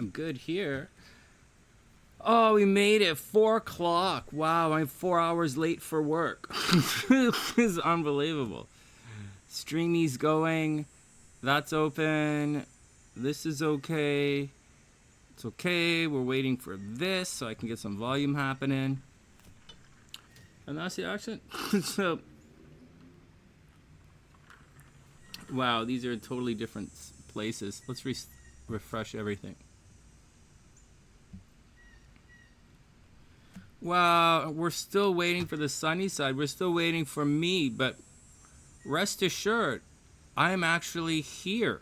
I'm good here. Oh, we made it. 4 o'clock. Wow, I'm 4 hours late for work. This is unbelievable. Streamy's going. That's open. This is okay. It's okay. We're waiting for this so I can get some volume happening. And that's the action. So, wow, these are totally different places. Let's refresh everything. Wow, we're still waiting for the sunny side. We're still waiting for me, but rest assured, I'm actually here.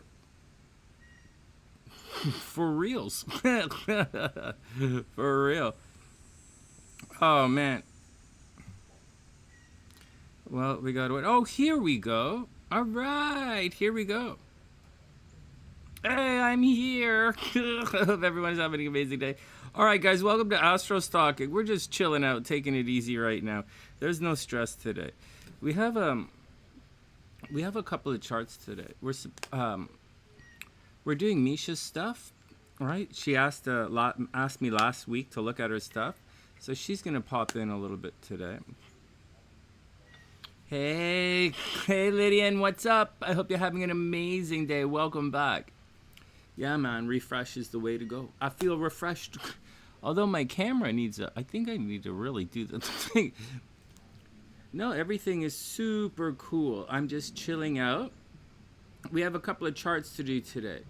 For reals. For real. Oh, man. Well, we got to wait. Oh, here we go. All right, here we go. Hey, I'm here. Hope everyone's having an amazing day. All right, guys, welcome to Astro-stalking. We're just chilling out, taking it easy right now. There's no stress today. We have a couple of charts today. We're doing Myesha's stuff, right? She asked me last week to look at her stuff, so she's gonna pop in a little bit today. Hey, Lydian, what's up? I hope you're having an amazing day. Welcome back. Yeah, man, refresh is the way to go. I feel refreshed. Although my camera needs I think I need to really do the thing. No, everything is super cool. I'm just chilling out. We have a couple of charts to do today.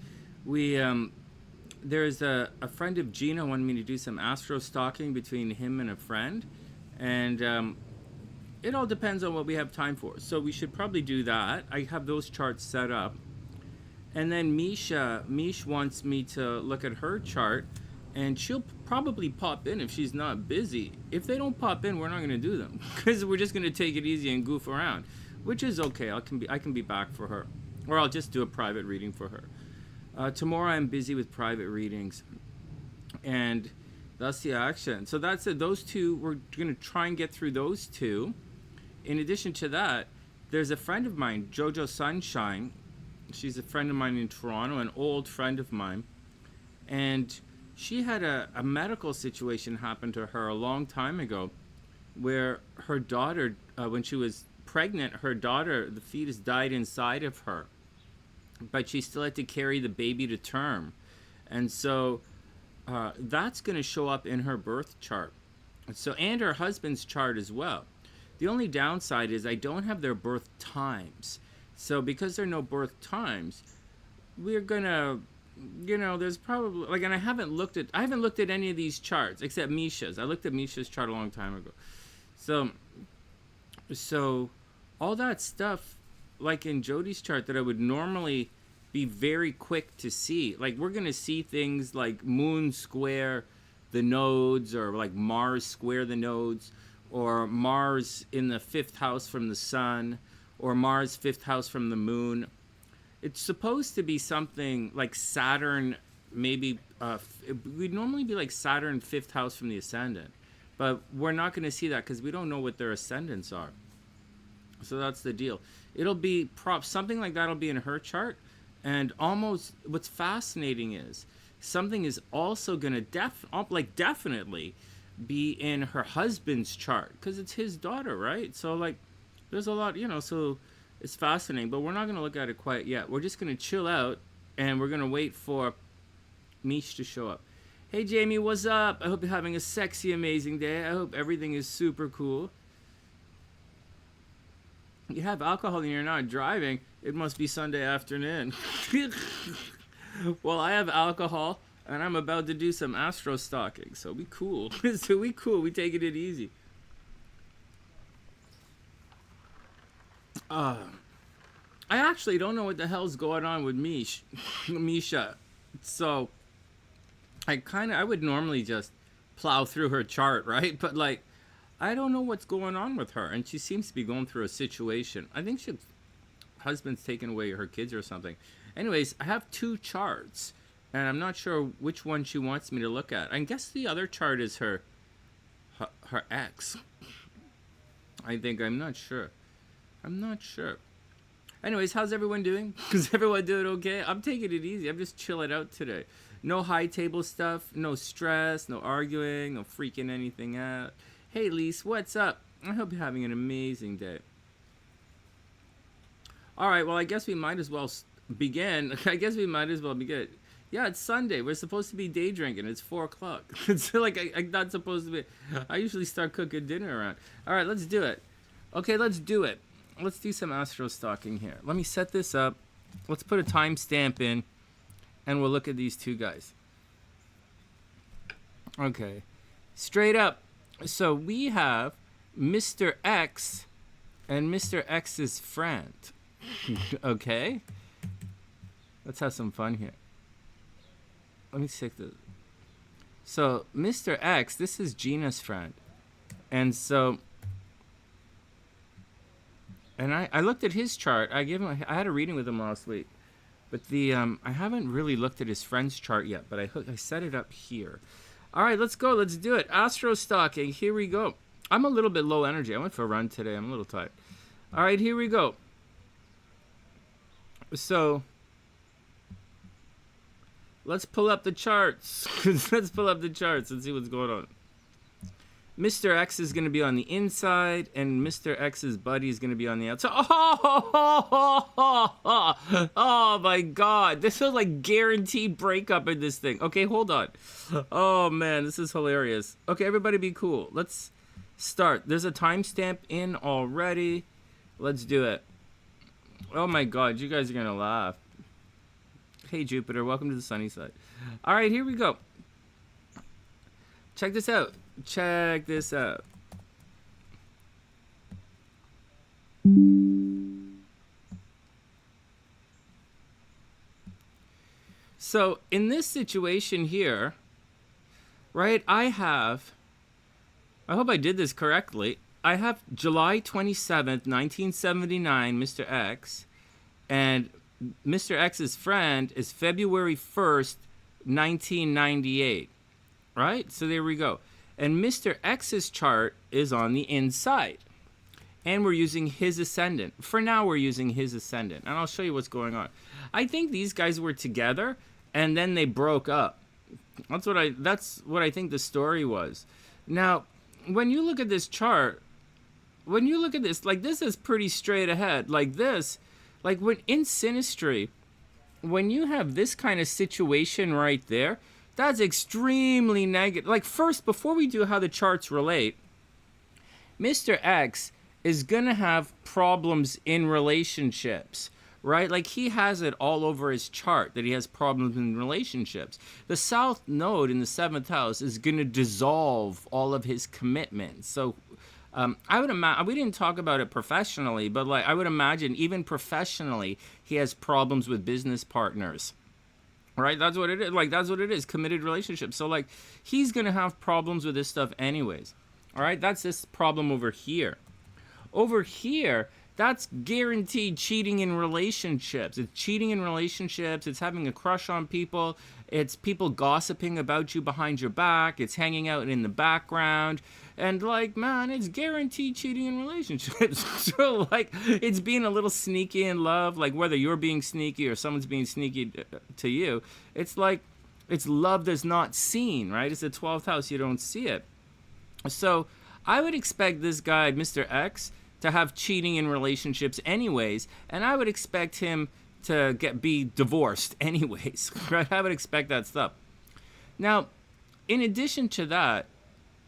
There's a friend of Gina wanted me to do some astro-stalking between him and a friend. And it all depends on what we have time for. So we should probably do that. I have those charts set up. And then Myesha wants me to look at her chart, and she'll probably pop in if she's not busy. If they don't pop in, we're not going to do them because we're just going to take it easy and goof around, which is okay. I can be back for her, or I'll just do a private reading for her. Tomorrow I'm busy with private readings, and that's the action. So that's it. Those two, we're going to try and get through those two. In addition to that, there's a friend of mine, Jojo Sunshine. She's a friend of mine in Toronto, an old friend of mine. And she had a medical situation happen to her a long time ago where her daughter, when she was pregnant, her daughter, the fetus died inside of her. But she still had to carry the baby to term. And so that's going to show up in her birth chart. And her husband's chart as well. The only downside is I don't have their birth times. So because there are no birth times, we're gonna, there's probably and I haven't looked at any of these charts except Myesha's. I looked at Myesha's chart a long time ago. So all that stuff, like in Jody's chart, that I would normally be very quick to see. Like we're gonna see things like Moon square the nodes, or like Mars square the nodes, or Mars in the 5th house from the sun, or Mars 5th house from the moon. It's supposed to be something like Saturn, maybe, we'd normally be like Saturn 5th house from the ascendant. But we're not going to see that because we don't know what their ascendants are. So that's the deal. It'll be something like that will be in her chart. And almost what's fascinating is something is also going to definitely be in her husband's chart because it's his daughter, right? So like, there's a lot, so it's fascinating, but we're not going to look at it quite yet. We're just going to chill out, and we're going to wait for Myesha to show up. Hey, Jamie, what's up? I hope you're having a sexy, amazing day. I hope everything is super cool. You have alcohol and you're not driving. It must be Sunday afternoon. Well, I have alcohol, and I'm about to do some astro-stalking, so be cool. We taking it easy. I actually don't know what the hell's going on with Myesha. So I would normally just plow through her chart, right? But like, I don't know what's going on with her, and she seems to be going through a situation. I think her husband's taken away her kids or something. Anyways, I have 2 charts, and I'm not sure which one she wants me to look at. I guess the other chart is her ex. I'm not sure. Anyways, how's everyone doing? Is everyone doing okay? I'm taking it easy. I'm just chilling out today. No high table stuff, no stress, no arguing, no freaking anything out. Hey, Lise, what's up? I hope you're having an amazing day. All right, well, I guess we might as well begin. Yeah, it's Sunday. We're supposed to be day drinking. It's 4 o'clock. It's like I'm not supposed to be. I usually start cooking dinner around. All right, let's do it. Okay, let's do it. Let's do some astro-stalking here. Let me set this up. Let's put a timestamp in, and we'll look at these two guys. Okay, straight up. So we have Mr. X and Mr. X's friend. Okay, let's have some fun here. Let me stick this. So Mr. X, this is Gina's friend, and I looked at his chart. I had a reading with him last week, but I haven't really looked at his friend's chart yet. But I set it up here. All right, let's go. Let's do it. Astro-stalking. Here we go. I'm a little bit low energy. I went for a run today. I'm a little tired. All right, here we go. So let's pull up the charts. Let's pull up the charts and see what's going on. Mr. X is going to be on the inside, and Mr. X's buddy is going to be on the outside. Oh my God. This feels like guaranteed breakup in this thing. Okay, hold on. Oh, man, this is hilarious. Okay, everybody be cool. Let's start. There's a timestamp in already. Let's do it. Oh, my God, you guys are going to laugh. Hey, Jupiter, welcome to the sunny side. All right, here we go. Check this out. Check this out. So in this situation here, right, I hope I did this correctly. I have July 27th, 1979, Mr. X, and Mr. X's friend is February 1st, 1998, right? So there we go. And Mr. X's chart is on the inside. And we're using his ascendant. For now, we're using his ascendant. And I'll show you what's going on. I think these guys were together, and then they broke up. That's what I think the story was. Now, when you look at this chart, when you look at this, like this is pretty straight ahead. Like this, like when in synastry, when you have this kind of situation right there, that's extremely negative. Like first, before we do how the charts relate, Mr. X is going to have problems in relationships, right? Like he has it all over his chart that he has problems in relationships. The South Node in the 7th house is going to dissolve all of his commitments. So I would imagine, we didn't talk about it professionally, but like I would imagine even professionally, he has problems with business partners. Right, that's what it is. Like that's what it is. Committed relationships. So like, he's gonna have problems with this stuff anyways. All right, that's this problem over here. Over here, that's guaranteed cheating in relationships. It's cheating in relationships. It's having a crush on people. It's people gossiping about you behind your back. It's hanging out in the background. And like, man, it's guaranteed cheating in relationships. So like, it's being a little sneaky in love, like whether you're being sneaky or someone's being sneaky to you. It's like, it's love that's not seen, right? It's the 12th house, you don't see it. So I would expect this guy, Mr. X, to have cheating in relationships anyways. And I would expect him to be divorced anyways, right? I would expect that stuff. Now, in addition to that,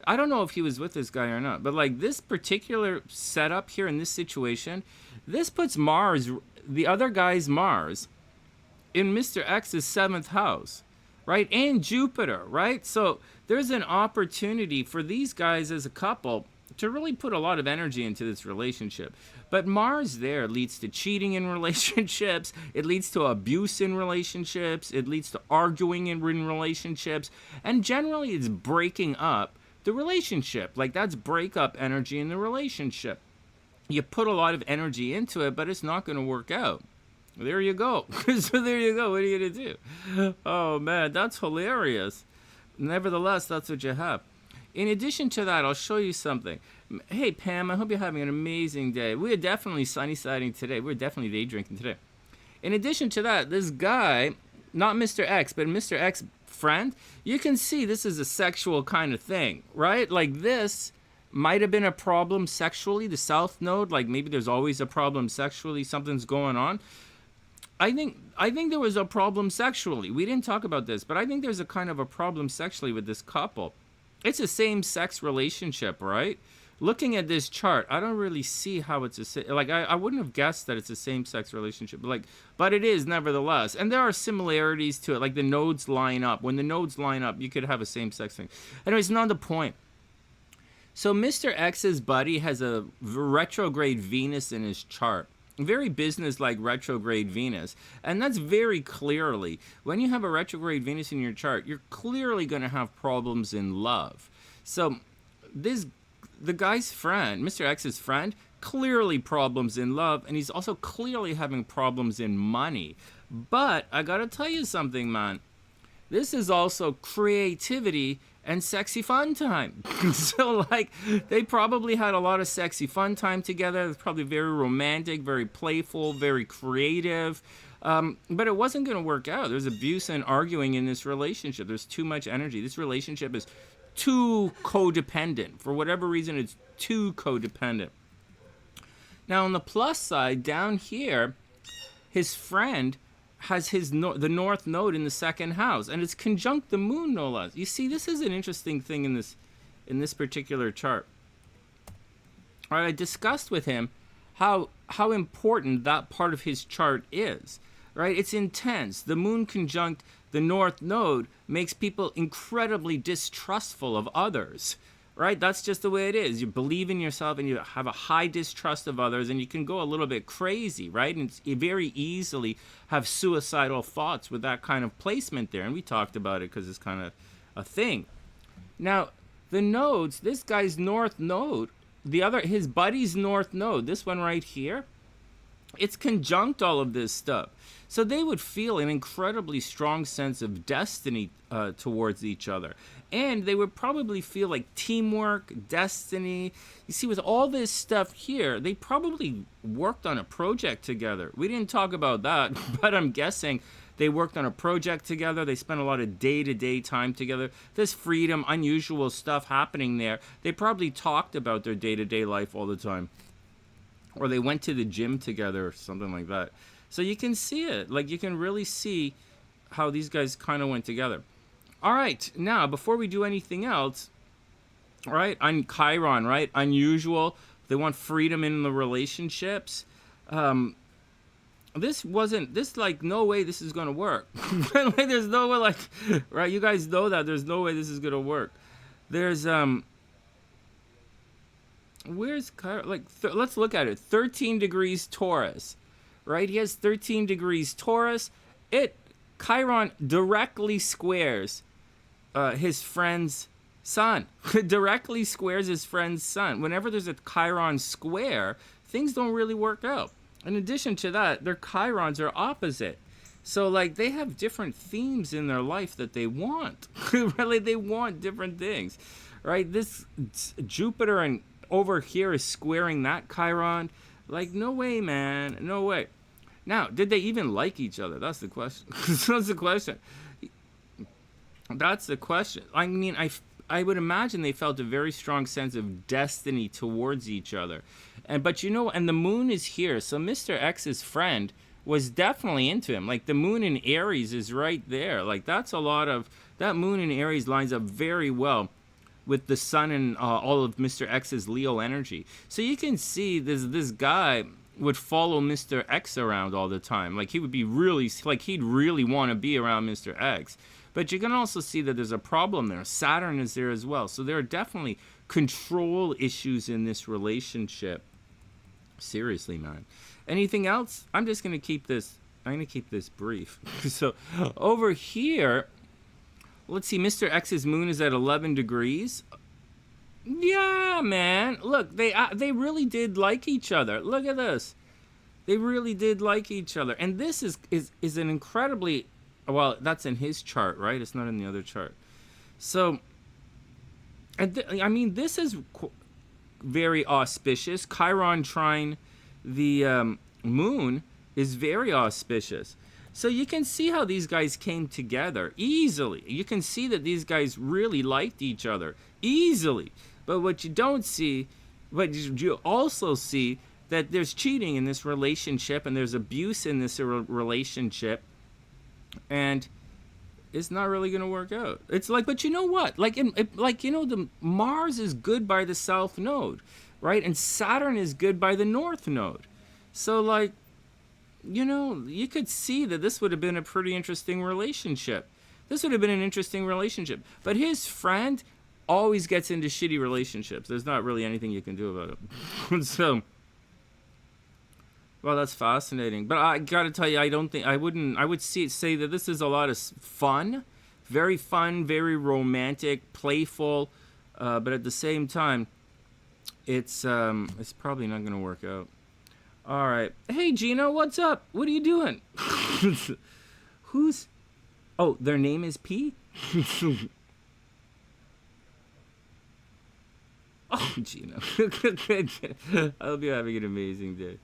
I don't know if he was with this guy or not, but like this particular setup here in this situation, this puts Mars, the other guy's Mars, in Mr. X's 7th house, right? And Jupiter, right? So there's an opportunity for these guys as a couple to really put a lot of energy into this relationship. But Mars there leads to cheating in relationships. It leads to abuse in relationships. It leads to arguing in relationships. And generally it's breaking up the relationship. Like that's breakup energy in the relationship. You put a lot of energy into it, but it's not going to work out. There you go. So there you go. What are you going to do? Oh man, that's hilarious. Nevertheless, that's what you have. In addition to that, I'll show you something. Hey, Pam, I hope you're having an amazing day. We're definitely sunny-siding today. We're definitely day drinking today. In addition to that, this guy, not Mr. X, but Mr. X friend, you can see this is a sexual kind of thing, right? Like this might have been a problem sexually, the south node, like maybe there's always a problem sexually, something's going on. I think there was a problem sexually. We didn't talk about this, but I think there's a kind of a problem sexually with this couple. It's a same-sex relationship, right? Looking at this chart, I don't really see how it's I wouldn't have guessed that it's a same-sex relationship, but it is nevertheless. And there are similarities to it, like the nodes line up. When the nodes line up, you could have a same-sex thing. Anyways, not the point. So Mr. X's buddy has a retrograde Venus in his chart. Very business-like retrograde Venus. And that's very clearly, when you have a retrograde Venus in your chart, you're clearly going to have problems in love. So the guy's friend, Mr. X's friend, clearly problems in love, and he's also clearly having problems in money. But I got to tell you something, man. This is also creativity and sexy fun time. So like they probably had a lot of sexy fun time together. It's probably very romantic, very playful, very creative. But it wasn't going to work out. There's abuse and arguing in this relationship. There's too much energy. This relationship is too codependent. For whatever reason, it's too codependent. Now on the plus side, down here, his friend has the north node in the second house, and it's conjunct the moon, no less. You see, this is an interesting thing in this particular chart. All right, I discussed with him how important that part of his chart is. Right, it's intense. The moon conjunct the north node makes people incredibly distrustful of others. Right, that's just the way it is. You believe in yourself and you have a high distrust of others, and you can go a little bit crazy, right? And you very easily have suicidal thoughts with that kind of placement there. And we talked about it because it's kind of a thing. Now, the nodes, this guy's north node, his buddy's north node, this one right here, it's conjunct all of this stuff. So they would feel an incredibly strong sense of destiny towards each other. And they would probably feel like teamwork, destiny. You see, with all this stuff here, they probably worked on a project together. We didn't talk about that, but I'm guessing they worked on a project together. They spent a lot of day-to-day time together. There's freedom, unusual stuff happening there. They probably talked about their day-to-day life all the time. Or they went to the gym together or something like that. So you can see it. Like, you can really see how these guys kind of went together. All right, now, before we do anything else, all right, on Chiron, right, unusual. They want freedom in the relationships. No way this is going to work. Like, there's no way, like, right, you guys know that. There's no way this is going to work. There's, where's Chiron? Like, let's look at it. 13 degrees Taurus, right? He has 13 degrees Taurus. Chiron directly squares his friend's sun. Directly squares his friend's sun. Whenever there's a Chiron square, things don't really work out. In addition to that, their Chirons are opposite. So, like, they have different themes in their life that they want. Really, they want different things, right? This Jupiter and over here is squaring that Chiron. Like, no way, man. No way. Now, did they even like each other? That's the question. That's the question. That's the question. I mean, I would imagine they felt a very strong sense of destiny towards each other. But and the moon is here. So Mr. X's friend was definitely into him. Like, the moon in Aries is right there. Like, that's a lot of... That moon in Aries lines up very well with the sun and all of Mr. X's Leo energy. So you can see this guy would follow Mr. X around all the time. Like, he would be really... Like, he'd really want to be around Mr. X. But you can also see that there's a problem there. Saturn is there as well. So there are definitely control issues in this relationship. Seriously, man. Anything else? I'm just going to keep this... I'm going to keep this brief. So over here, let's see. Mr. X's moon is at 11 degrees. Yeah, man. Look, they really did like each other. Look at this. They really did like each other. And this is an incredibly... Well, that's in his chart, right? It's not in the other chart. So, I mean, this is very auspicious. Chiron trine the moon is very auspicious. So you can see how these guys came together easily. You can see that these guys really liked each other easily. But what you don't see, but you also see that there's cheating in this relationship and there's abuse in this relationship. And it's not really going to work out. It's like, but you know what? Like, the Mars is good by the south node, right? And Saturn is good by the north node. So, like, you could see that this would have been a pretty interesting relationship. This would have been an interesting relationship. But his friend always gets into shitty relationships. There's not really anything you can do about it. So, well, that's fascinating. But I got to tell you, I would say that this is a lot of fun, very romantic, playful, but at the same time, it's probably not going to work out. All right. Hey, Gino, what's up? What are you doing? Oh, their name is P? Oh, Gino. I hope you're having an amazing day.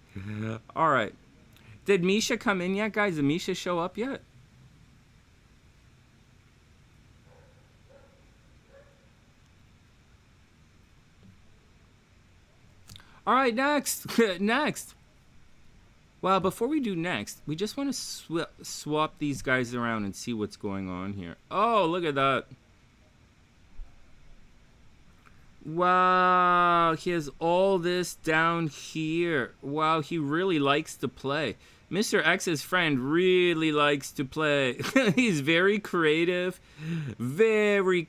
All right. Did Myesha come in yet, guys? Did Myesha show up yet? All right, next. Next. Well, before we do next, we just want to swap these guys around and see what's going on here. Oh, look at that. Wow, he has all this down here. Wow, he really likes to play. Mr. X's friend really likes to play. He's very creative, very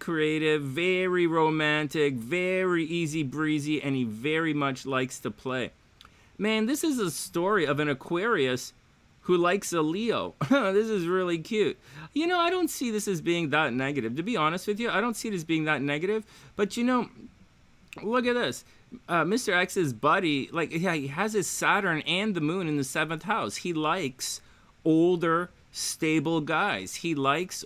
romantic, very easy breezy, and he very much likes to play. Man, this is a story of an Aquarius who likes a Leo. This is really cute. I don't see this as being that negative. To be honest with you, I don't see it as being that negative. But look at this. Mr. X's buddy, he has his Saturn and the moon in the 7th house. He likes older, stable guys. This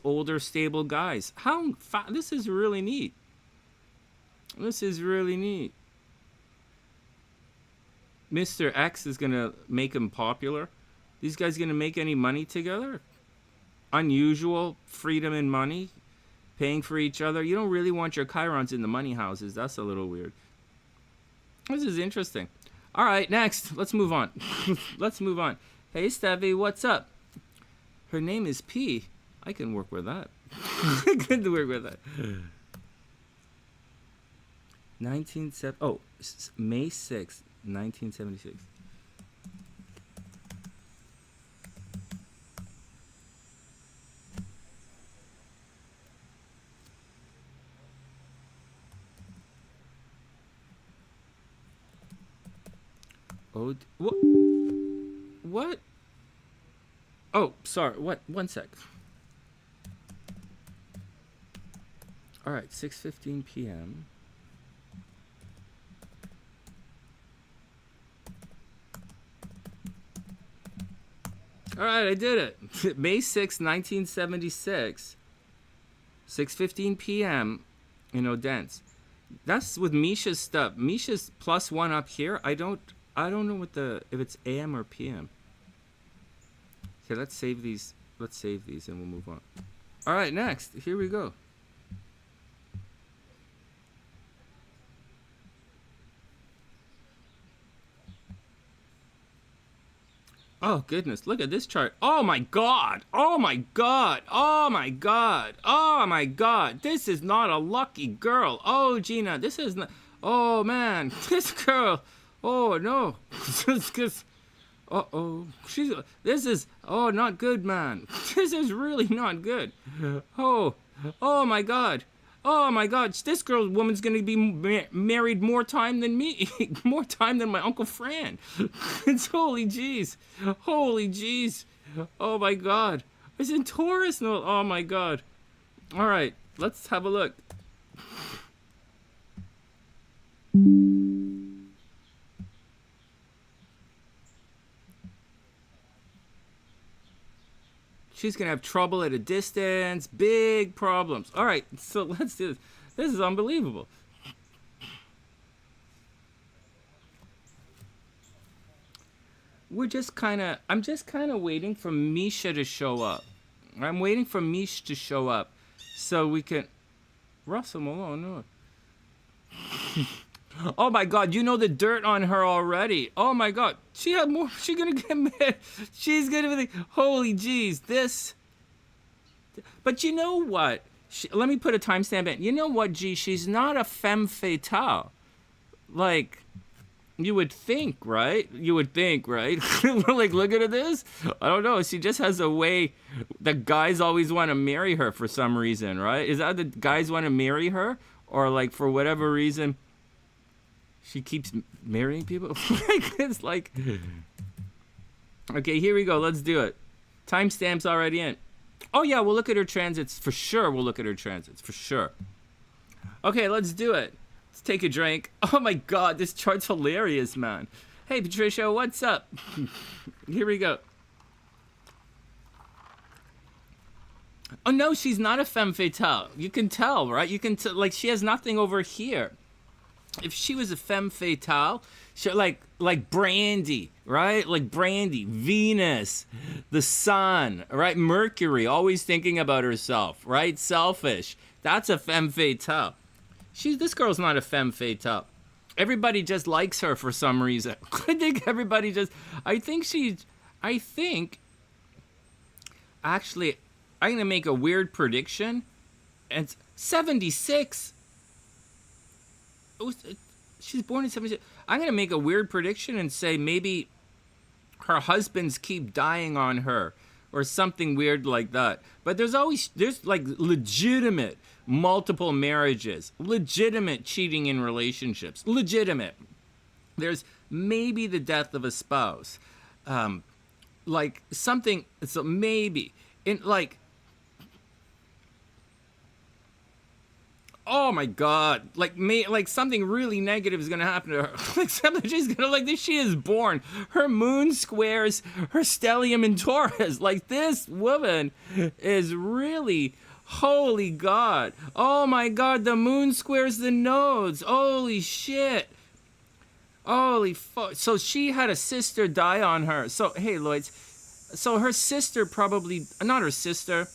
is really neat. Mr. X is going to make him popular. These guys going to make any money together? Unusual freedom in money. Paying for each other. You don't really want your Chirons in the money houses. That's a little weird. This is interesting. All right, next. Let's move on. Hey, Stevie, what's up? Her name is P. I can work with that. I can work with that. May 6th, 1976. Oh, what? Oh, sorry. What? 1 sec. All right, 6:15 p.m. All right, I did it. May 6, 1976. 6:15 p.m. in Odense. That's with Myesha's stuff. Myesha's +1 up here. I don't know if it's AM or PM. Okay, let's save these and we'll move on. All right, next. Here we go. Oh, goodness. Look at this chart. Oh, my God. Oh, my God. Oh, my God. Oh, my God. This is not a lucky girl. Oh, Gina. This is not. Oh, man. This girl. Oh, no. Uh-oh. This is. Oh, not good, man. This is really not good. Oh. Oh, my God. Oh, my God. This woman's going to be married more time than me. More time than my Uncle Fran. It's holy jeez. Holy jeez. Oh, my God. It's in Taurus. No. Oh, my God. All right. Let's have a look. She's going to have trouble at a distance. Big problems. All right, so let's do this. This is unbelievable. I'm just kind of waiting for Myesha to show up. I'm waiting for Myesha to show up so we can. Russell Malone, no. Oh my God, you know the dirt on her already. Oh my God, she had more. She's gonna get mad. She's gonna be like, holy jeez, this. But you know what? Let me put a timestamp in. You know what, G? She's not a femme fatale. Like, you would think, right? You would think, right? Like, look at this. I don't know. She just has a way that guys always want to marry her for some reason, right? Is that the guys want to marry her? Or, like, for whatever reason, she keeps marrying people? Like, it's like... Okay, here we go. Let's do it. Timestamp's already in. Oh, yeah, we'll look at her transits. For sure, we'll look at her transits. For sure. Okay, let's do it. Let's take a drink. Oh my God, this chart's hilarious, man. Hey, Patricia, what's up? Here we go. Oh no, she's not a femme fatale. You can tell, right? You can tell, like, she has nothing over here. If she was a femme fatale, she, like Brandy, right? Like Brandy, Venus, the sun, right? Mercury, always thinking about herself, right? Selfish. That's a femme fatale. This girl's not a femme fatale. Everybody just likes her for some reason. I think everybody just, actually, I'm going to make a weird prediction. And it's 76. She's born in 76. I'm going to make a weird prediction and say maybe her husbands keep dying on her or something weird like that. But there's like legitimate multiple marriages, legitimate cheating in relationships, legitimate. There's maybe the death of a spouse, like something. So maybe in like, oh my God, like something really negative is gonna happen to her. Like something she's gonna like this. She is born. Her moon squares her stellium in Taurus. Like this woman is really. Holy God. Oh my God, the moon squares the nodes. Holy shit. Holy fuck. So she had a sister die on her. So, hey, Lloyds. So her sister probably, not her sister.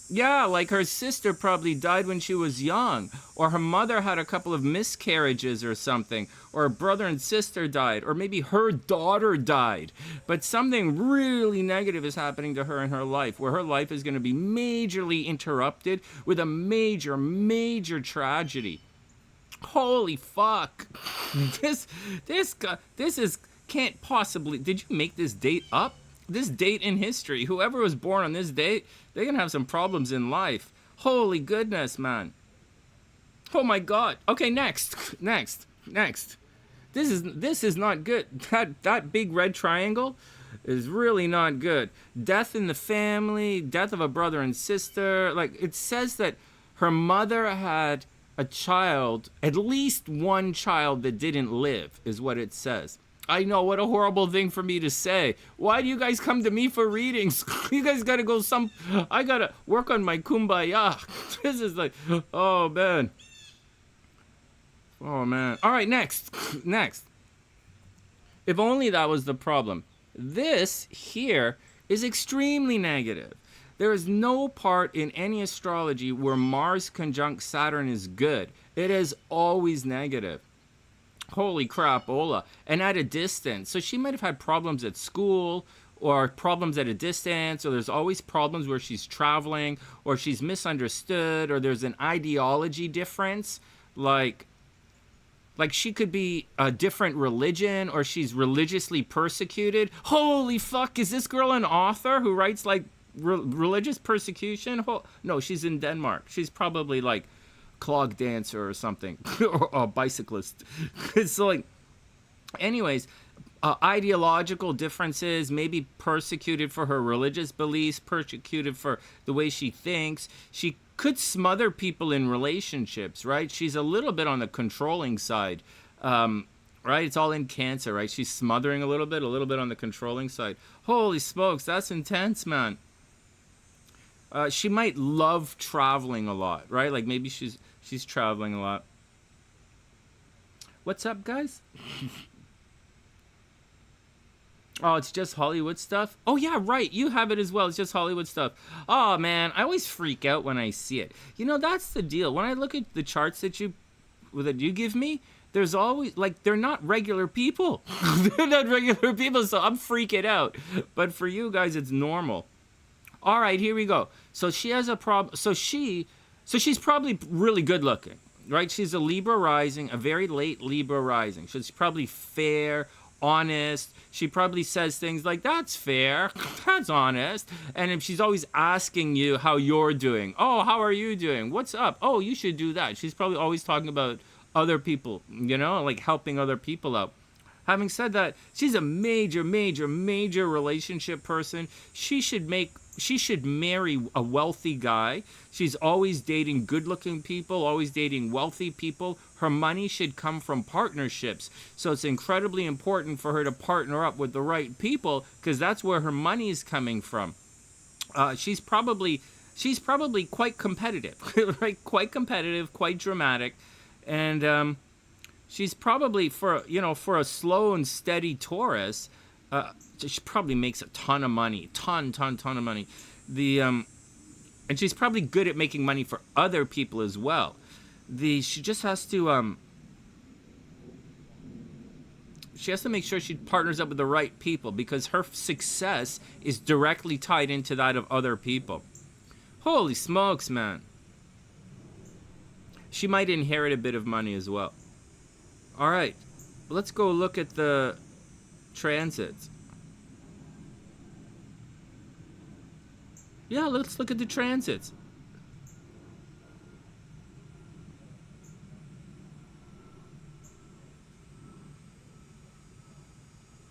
Yeah, like her sister probably died when she was young. Or her mother had a couple of miscarriages or something. Or her brother and sister died. Or maybe her daughter died. But something really negative is happening to her in her life. Where her life is going to be majorly interrupted with a major, major tragedy. Holy fuck. This can't possibly, did you make this date up? This date in history, whoever was born on this date, they're gonna have some problems in life. Holy goodness, man. Oh my God. Okay, next. This is not good. That big red triangle is really not good. Death in the family, death of a brother and sister. Like, it says that her mother had a child, at least one child that didn't live, is what it says. I know, what a horrible thing for me to say. Why do you guys come to me for readings? You guys gotta go I gotta work on my kumbaya. This is like, oh man. Oh man. All right, next. If only that was the problem. This here is extremely negative. There is no part in any astrology where Mars conjunct Saturn is good. It is always negative. Holy crap, Ola. And at a distance. So she might have had problems at school or problems at a distance, or there's always problems where she's traveling or she's misunderstood or there's an ideology difference. Like she could be a different religion or she's religiously persecuted. Holy fuck, is this girl an author who writes like religious persecution? No, she's in Denmark. She's probably like clog dancer or something, or a bicyclist. So like, anyways, ideological differences, maybe persecuted for her religious beliefs, persecuted for the way she thinks. She could smother people in relationships, right? She's a little bit on the controlling side, right? It's all in Cancer, right? She's smothering a little bit on the controlling side. Holy smokes, that's intense, man. She might love traveling a lot, right? Like maybe she's traveling a lot. What's up, guys? Oh, it's just Hollywood stuff? Oh, yeah, right. You have it as well. It's just Hollywood stuff. Oh, man. I always freak out when I see it. You know, that's the deal. When I look at the charts that you give me, there's always, like, they're not regular people. They're not regular people, so I'm freaking out. But for you guys, it's normal. All right, here we go. So she has a problem. So she's probably really good looking, right? She's a Libra rising, a very late Libra rising. She's probably fair, honest. She probably says things like, that's fair, that's honest. And if she's always asking you how you're doing. Oh, how are you doing? What's up? Oh, you should do that. She's probably always talking about other people, you know, like helping other people out. Having said that, she's a major, major, major relationship person. She should marry a wealthy guy. She's always dating good-looking people, always dating wealthy people. Her money should come from partnerships. So it's incredibly important for her to partner up with the right people, because that's where her money is coming from. She's probably quite competitive, right? Quite competitive, quite dramatic, and she's probably for a slow and steady Taurus. She probably makes a ton of money, ton of money. And she's probably good at making money for other people as well. She just has to make sure she partners up with the right people, because her success is directly tied into that of other people. Holy smokes, man. She might inherit a bit of money as well. All right, let's go look at the transits. Yeah, let's look at the transits.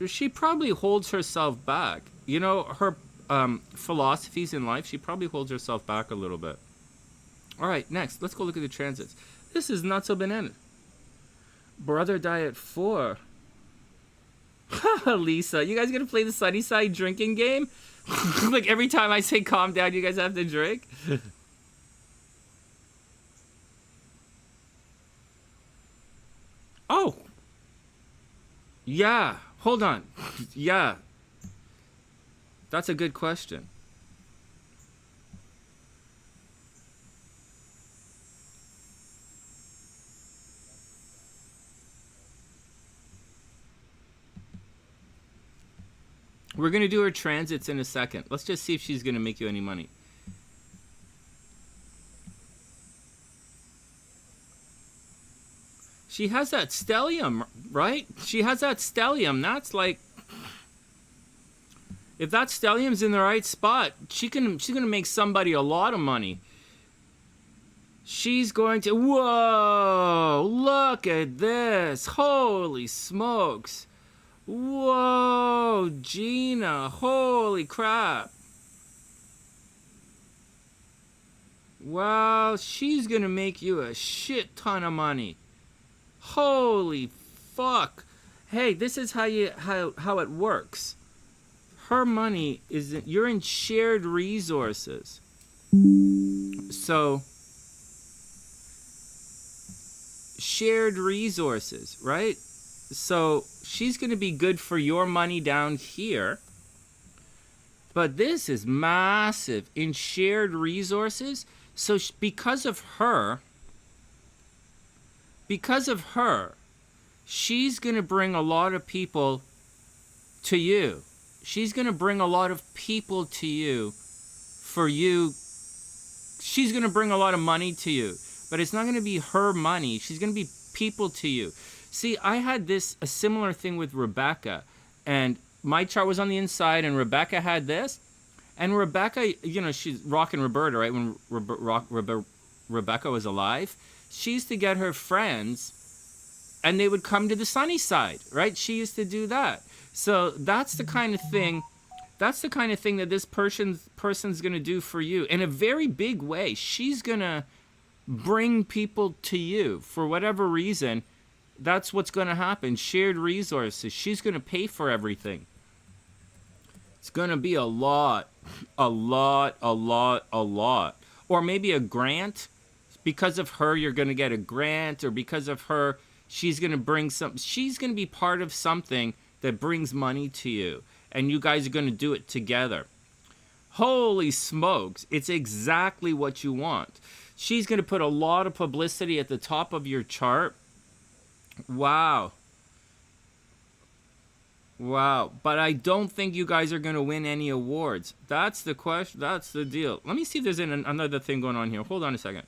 She probably holds herself back. You know, her philosophies in life, she probably holds herself back a little bit. All right, next, let's go look at the transits. This is not so banana. Brother die at 4. Lisa, you guys gonna play the sunny side drinking game? Like every time I say calm down, you guys have to drink? Oh. Yeah. Hold on. Yeah. That's a good question. We're going to do her transits in a second. Let's just see if she's going to make you any money. She has that stellium, right? She has that stellium. That's like, if that stellium's in the right spot, she's going to make somebody a lot of money. She's going to, whoa, look at this. Holy smokes. Whoa, Gina, holy crap. Wow, she's gonna make you a shit ton of money. Holy fuck. Hey, this is how it works. Her money is, you're in shared resources. So, shared resources, right? So she's going to be good for your money down here. But this is massive in shared resources. So because of her, she's going to bring a lot of people to you. She's going to bring a lot of people to you for you. She's going to bring a lot of money to you. But it's not going to be her money. She's going to be people to you. See, I had a similar thing with Rebecca, and my chart was on the inside, and Rebecca had this, and Rebecca, you know, she's rocking Roberta, right? When Rebecca was alive, she used to get her friends, and they would come to the sunny side, right? She used to do that. So that's the kind of thing. That's the kind of thing that this person's going to do for you in a very big way. She's going to bring people to you for whatever reason. That's what's going to happen. Shared resources. She's going to pay for everything. It's going to be a lot. Or maybe a grant. Because of her, you're going to get a grant. Or because of her, she's going to bring she's going to be part of something that brings money to you. and you guys are going to do it together. Holy smokes, it's exactly what you want. She's going to put a lot of publicity at the top of your chart. Wow. Wow. But I don't think you guys are going to win any awards. That's the question. That's the deal. Let me see if there's another thing going on here. Hold on a second.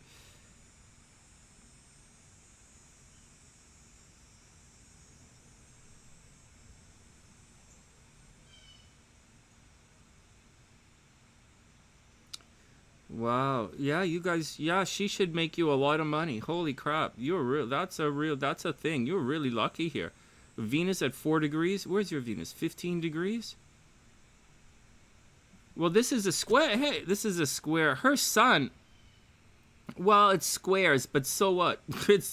Wow. Yeah, you guys, yeah, she should make you a lot of money. Holy crap. That's a thing. You're really lucky here. Venus at 4 degrees. Where's your Venus? 15 degrees? Well, this is a square. Hey, this is a square. Her sun, well, it's squares, but so what? It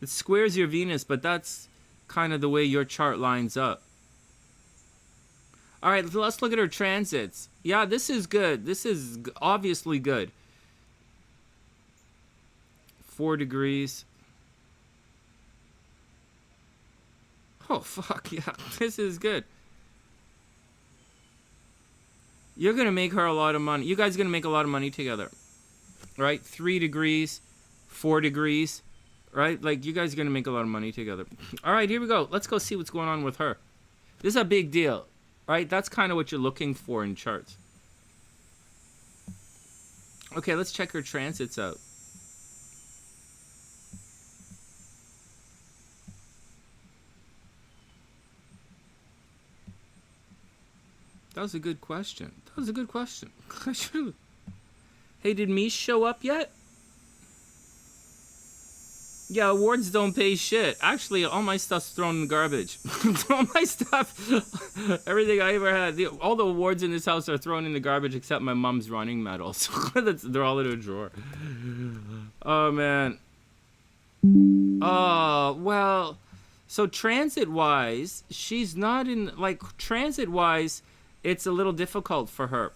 squares your Venus, but that's kind of the way your chart lines up. All right, let's look at her transits. Yeah, this is good. This is obviously good. 4 degrees. Oh, fuck, yeah. This is good. You're going to make her a lot of money. You guys are going to make a lot of money together. Right? 3 degrees, 4 degrees. Right? Like, you guys are going to make a lot of money together. All right, here we go. Let's go see what's going on with her. This is a big deal. Right? That's kind of what you're looking for in charts. Okay, let's check her transits out. That was a good question. That was a good question. Hey, did Myesha show up yet? Yeah, awards don't pay shit. Actually, all my stuff's thrown in the garbage. All my stuff, everything I ever had, all the awards in this house are thrown in the garbage except my mom's running medals. They're all in a drawer. Oh, man. Oh, well, so transit-wise, she's not in, like, transit-wise, it's a little difficult for her.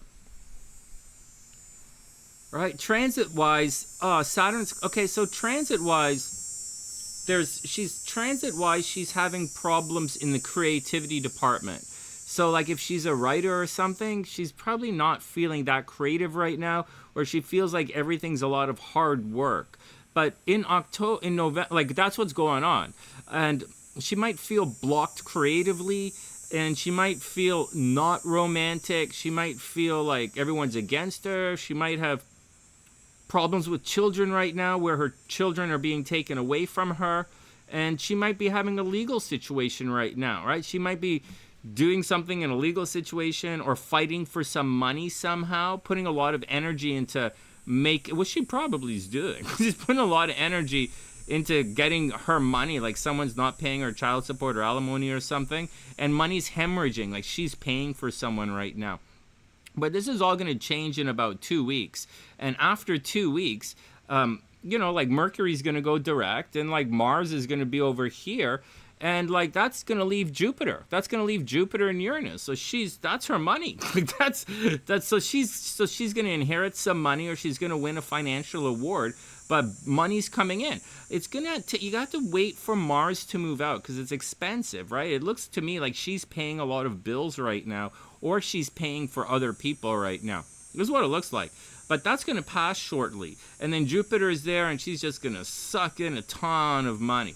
Right? Transit-wise, Saturn's, okay, so transit-wise, she's having problems in the creativity department. So, like, if she's a writer or something, she's probably not feeling that creative right now, or she feels like everything's a lot of hard work. But in November, like, that's what's going on. And she might feel blocked creatively, and she might feel not romantic. She might feel like everyone's against her. She might have problems with children right now where her children are being taken away from her. And she might be having a legal situation right now, right? She might be doing something in a legal situation or fighting for some money somehow, putting a lot of energy into what she probably is doing. She's putting a lot of energy into getting her money, like someone's not paying her child support or alimony or something, and money's hemorrhaging, like she's paying for someone right now. But this is all going to change in about 2 weeks. And after 2 weeks, like Mercury's going to go direct, and like Mars is going to be over here, and like that's going to leave Jupiter. That's going to leave Jupiter and Uranus. So that's her money. So she's going to inherit some money, or she's going to win a financial award. But money's coming in. It's you got to wait for Mars to move out because it's expensive, right? It looks to me like she's paying a lot of bills right now, or she's paying for other people right now. This is what it looks like. But that's going to pass shortly. And then Jupiter is there, and she's just going to suck in a ton of money.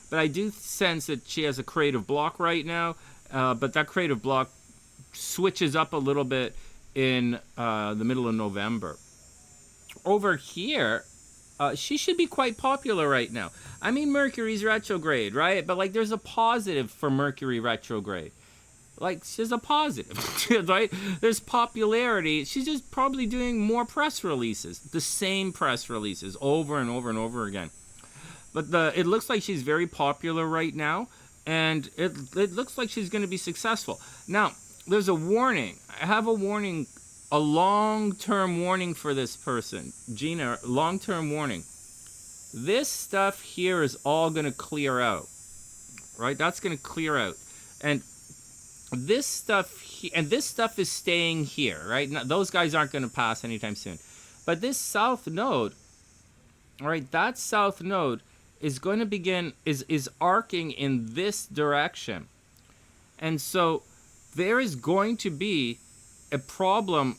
But I do sense that she has a creative block right now. But that creative block switches up a little bit in the middle of November. Over here, she should be quite popular right now. I mean, Mercury's retrograde, right? But, like, there's a positive for Mercury retrograde. Like, she's a positive, right? There's popularity. She's just probably doing more press releases. The same press releases over and over and over again. But it looks like she's very popular right now. And it looks like she's going to be successful. Now, there's a warning. I have a warning. A long-term warning for this person. Gina, long-term warning. This stuff here is all going to clear out. Right? That's going to clear out. And this stuff is staying here, right? Now, those guys aren't going to pass anytime soon. But this south node, right? That south node is going to is arcing in this direction. And so there is going to be a problem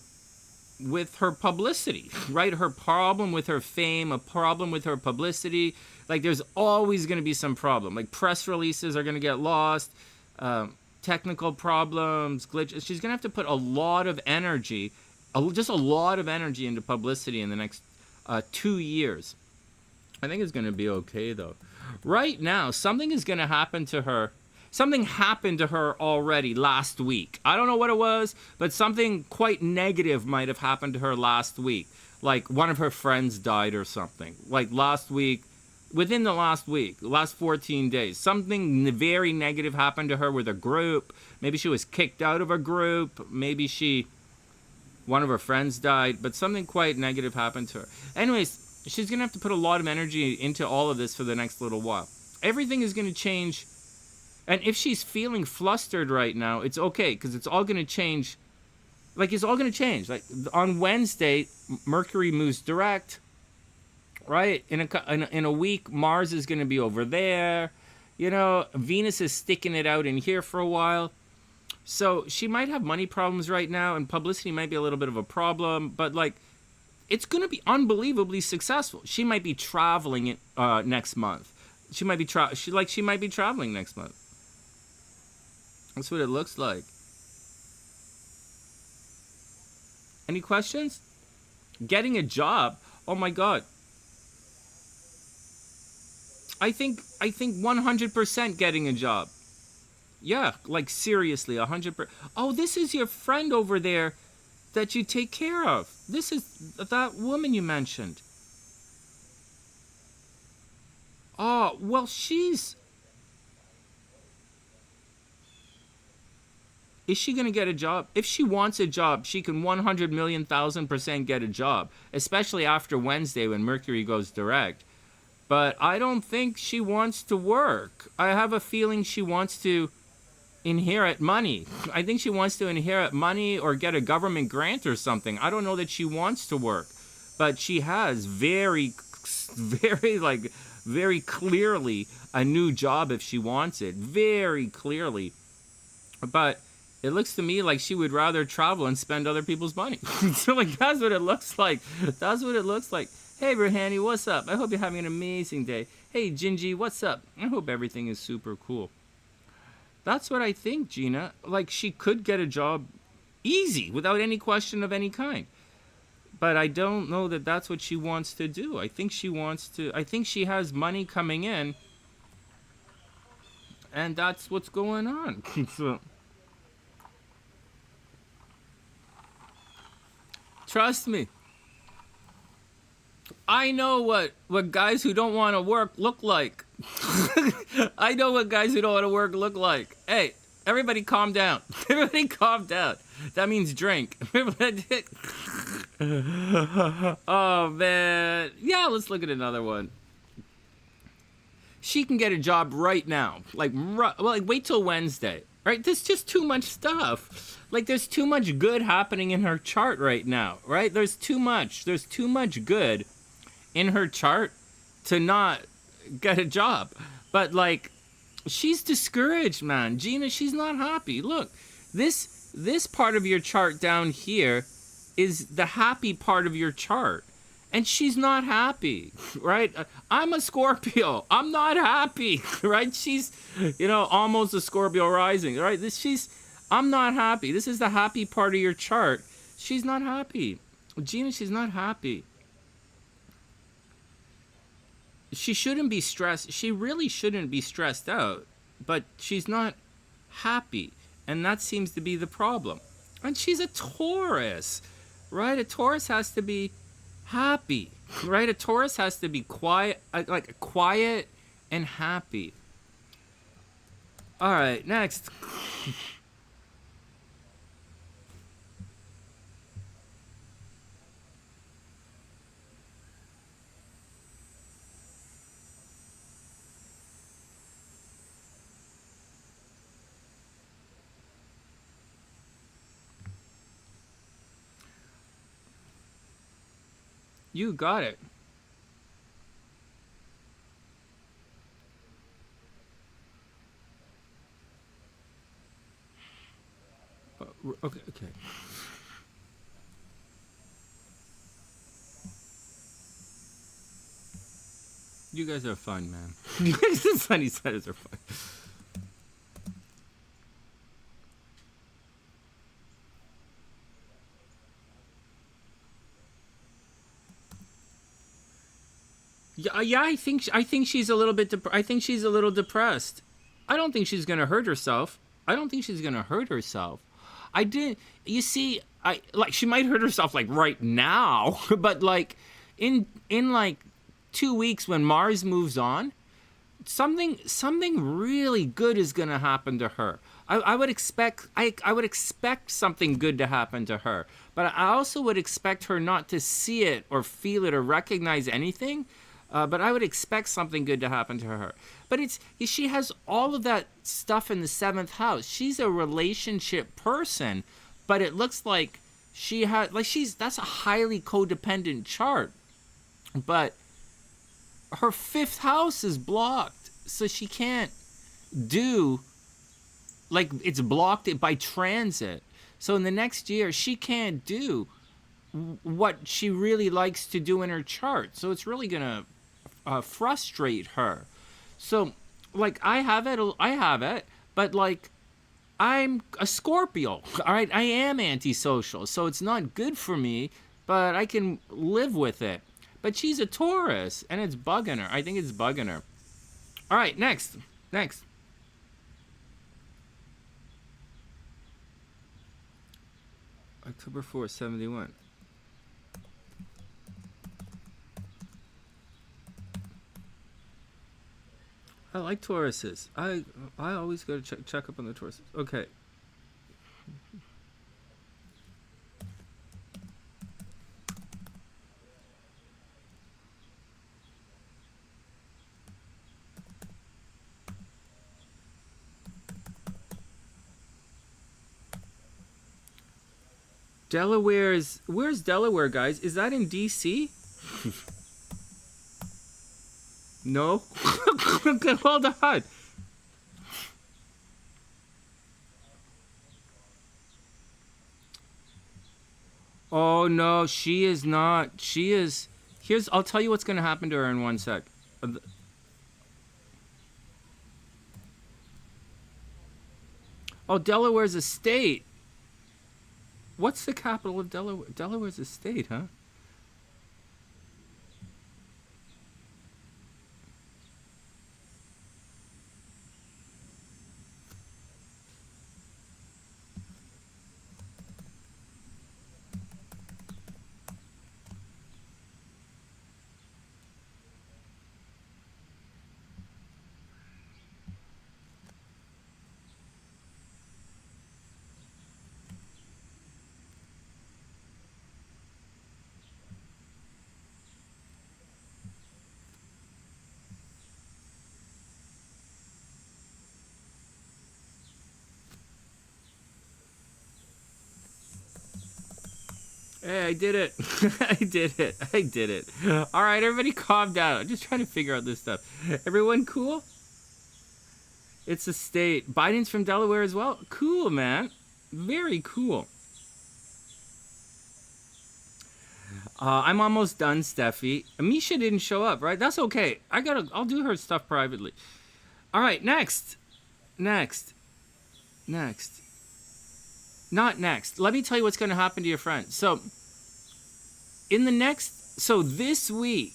with her publicity, right? Her problem with her fame, a problem with her publicity. Like, there's always going to be some problem. Like, press releases are going to get lost, technical problems, glitches. She's going to have to put a lot of energy, just a lot of energy into publicity in the next 2 years. I think it's going to be okay, though. Right now, something is going to happen to her. Something happened to her already last week. I don't know what it was, but something quite negative might have happened to her last week. Like, one of her friends died or something. Like, last week, within the last week, last 14 days, something very negative happened to her with a group. Maybe she was kicked out of a group. Maybe one of her friends died, but something quite negative happened to her. Anyways, she's going to have to put a lot of energy into all of this for the next little while. Everything is going to change. And if she's feeling flustered right now, it's okay, because it's all going to change. Like, it's all going to change. Like, on Wednesday, Mercury moves direct, right? In a week, Mars is going to be over there. You know, Venus is sticking it out in here for a while. So she might have money problems right now, and publicity might be a little bit of a problem. But, like, it's going to be unbelievably successful. She might be traveling next month. She might be traveling next month. That's what it looks like. Any questions? Getting a job? Oh my God. I think 100% getting a job. Yeah, like seriously, 100%. Oh, this is your friend over there that you take care of. This is that woman you mentioned. Oh, well, is she going to get a job? If she wants a job, she can 100,000,000% get a job, especially after Wednesday when Mercury goes direct. But I don't think she wants to work. I have a feeling she wants to inherit money. I think she wants to inherit money or get a government grant or something. I don't know that she wants to work. But she has very clearly a new job if she wants it. Very clearly. But it looks to me like she would rather travel and spend other people's money. So, like, that's what it looks like. That's what it looks like. Hey, Rohani, what's up? I hope you're having an amazing day. Hey, Gingy, what's up? I hope everything is super cool. That's what I think, Gina. Like, she could get a job easy, without any question of any kind. But I don't know that that's what she wants to do. I think she has money coming in, and that's what's going on. So, trust me. I know what guys who don't want to work look like. I know what guys who don't want to work look like. Hey, everybody calm down. Everybody calm down. That means drink. Oh, man. Yeah, let's look at another one. She can get a job right now. Like, wait till Wednesday. Right? There's just too much stuff. Like, there's too much good happening in her chart right now. Right? There's too much good in her chart to not get a job. But, like, she's discouraged, man. Gina, she's not happy. Look, this part of your chart down here is the happy part of your chart. And she's not happy, right? I'm a Scorpio. I'm not happy, right? She's, almost a Scorpio rising, right? I'm not happy. This is the happy part of your chart. She's not happy. Gina, she's not happy. She shouldn't be stressed. She really shouldn't be stressed out. But she's not happy. And that seems to be the problem. And she's a Taurus, right? A Taurus has to be happy, right? A Taurus has to be quiet, like quiet and happy. All right, next. You got it. Okay, okay. You guys are fun, man. The sunny siders are fun. Yeah, yeah. I think she's a little bit. I think she's a little depressed. I don't think she's gonna hurt herself. I don't think she's gonna hurt herself. I didn't. You see, I like she might hurt herself like right now, but like in like 2 weeks when Mars moves on, something really good is gonna happen to her. I would expect I would expect something good to happen to her, but I also would expect her not to see it or feel it or recognize anything. But I would expect something good to happen to her. But she has all of that stuff in the seventh house. She's a relationship person, but it looks like she has that's a highly codependent chart. But her fifth house is blocked, so she can't do like it's blocked by transit. So in the next year, she can't do what she really likes to do in her chart. So it's really gonna frustrate her. So like I have it, but like I'm a Scorpio. All right, I am antisocial, so it's not good for me, but I can live with it. But she's a Taurus, and it's bugging her. I think it's bugging her. All right, next. October 4th, 71. I like Tauruses. I always go to check up on the Tauruses. Okay. Where's Delaware, guys? Is that in DC? No. Hold on. Oh no, she is not. She is. I'll tell you what's gonna happen to her in 1 sec. Oh, Delaware's a state. What's the capital of Delaware? Delaware's a state, huh? Hey, I did it. I did it. I did it. All right, everybody calm down. I'm just trying to figure out this stuff. Everyone cool? It's a state. Biden's from Delaware as well? Cool, man. Very cool. I'm almost done, Steffi. Myesha didn't show up, right? That's okay. I'll do her stuff privately. All right, next. Next. Not next. Let me tell you what's going to happen to your friend. So this week,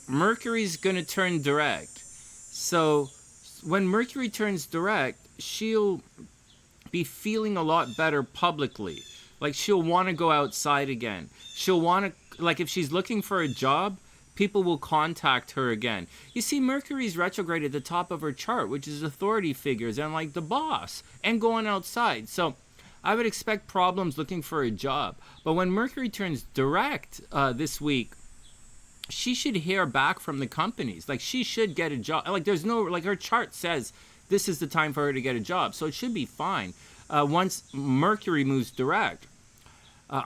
Mercury's going to turn direct. So when Mercury turns direct, she'll be feeling a lot better publicly. Like she'll want to go outside again. She'll want to, like if she's looking for a job, people will contact her again. You see, Mercury's retrograde at the top of her chart, which is authority figures and like the boss and going outside. So I would expect problems looking for a job. But when Mercury turns direct this week, she should hear back from the companies. Like she should get a job. Like there's no, like her chart says this is the time for her to get a job. So it should be fine once Mercury moves direct.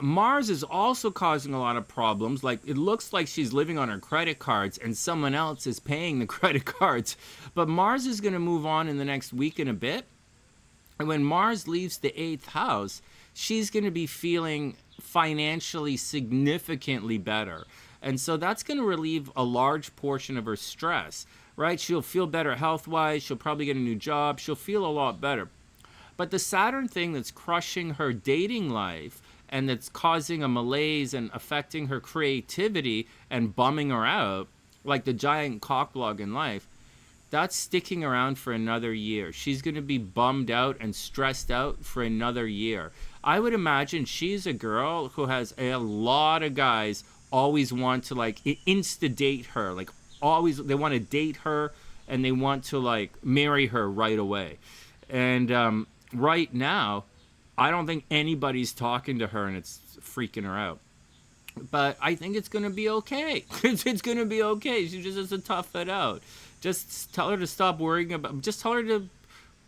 Mars is also causing a lot of problems. Like it looks like she's living on her credit cards and someone else is paying the credit cards. But Mars is going to move on in the next week and a bit. And when Mars leaves the 8th house, she's going to be feeling financially significantly better. And so that's going to relieve a large portion of her stress, right? She'll feel better health-wise. She'll probably get a new job. She'll feel a lot better. But the Saturn thing that's crushing her dating life and that's causing a malaise and affecting her creativity and bumming her out, like the giant cockblog in life, that's sticking around for another year. She's going to be bummed out and stressed out for another year. I would imagine she's a girl who has a lot of guys always want to like insta-date her. Like always, they want to date her and they want to like marry her right away. And right now, I don't think anybody's talking to her and it's freaking her out. But I think it's going to be okay. It's going to be okay. She just has to tough it out. Just tell her to stop worrying about... Just tell her to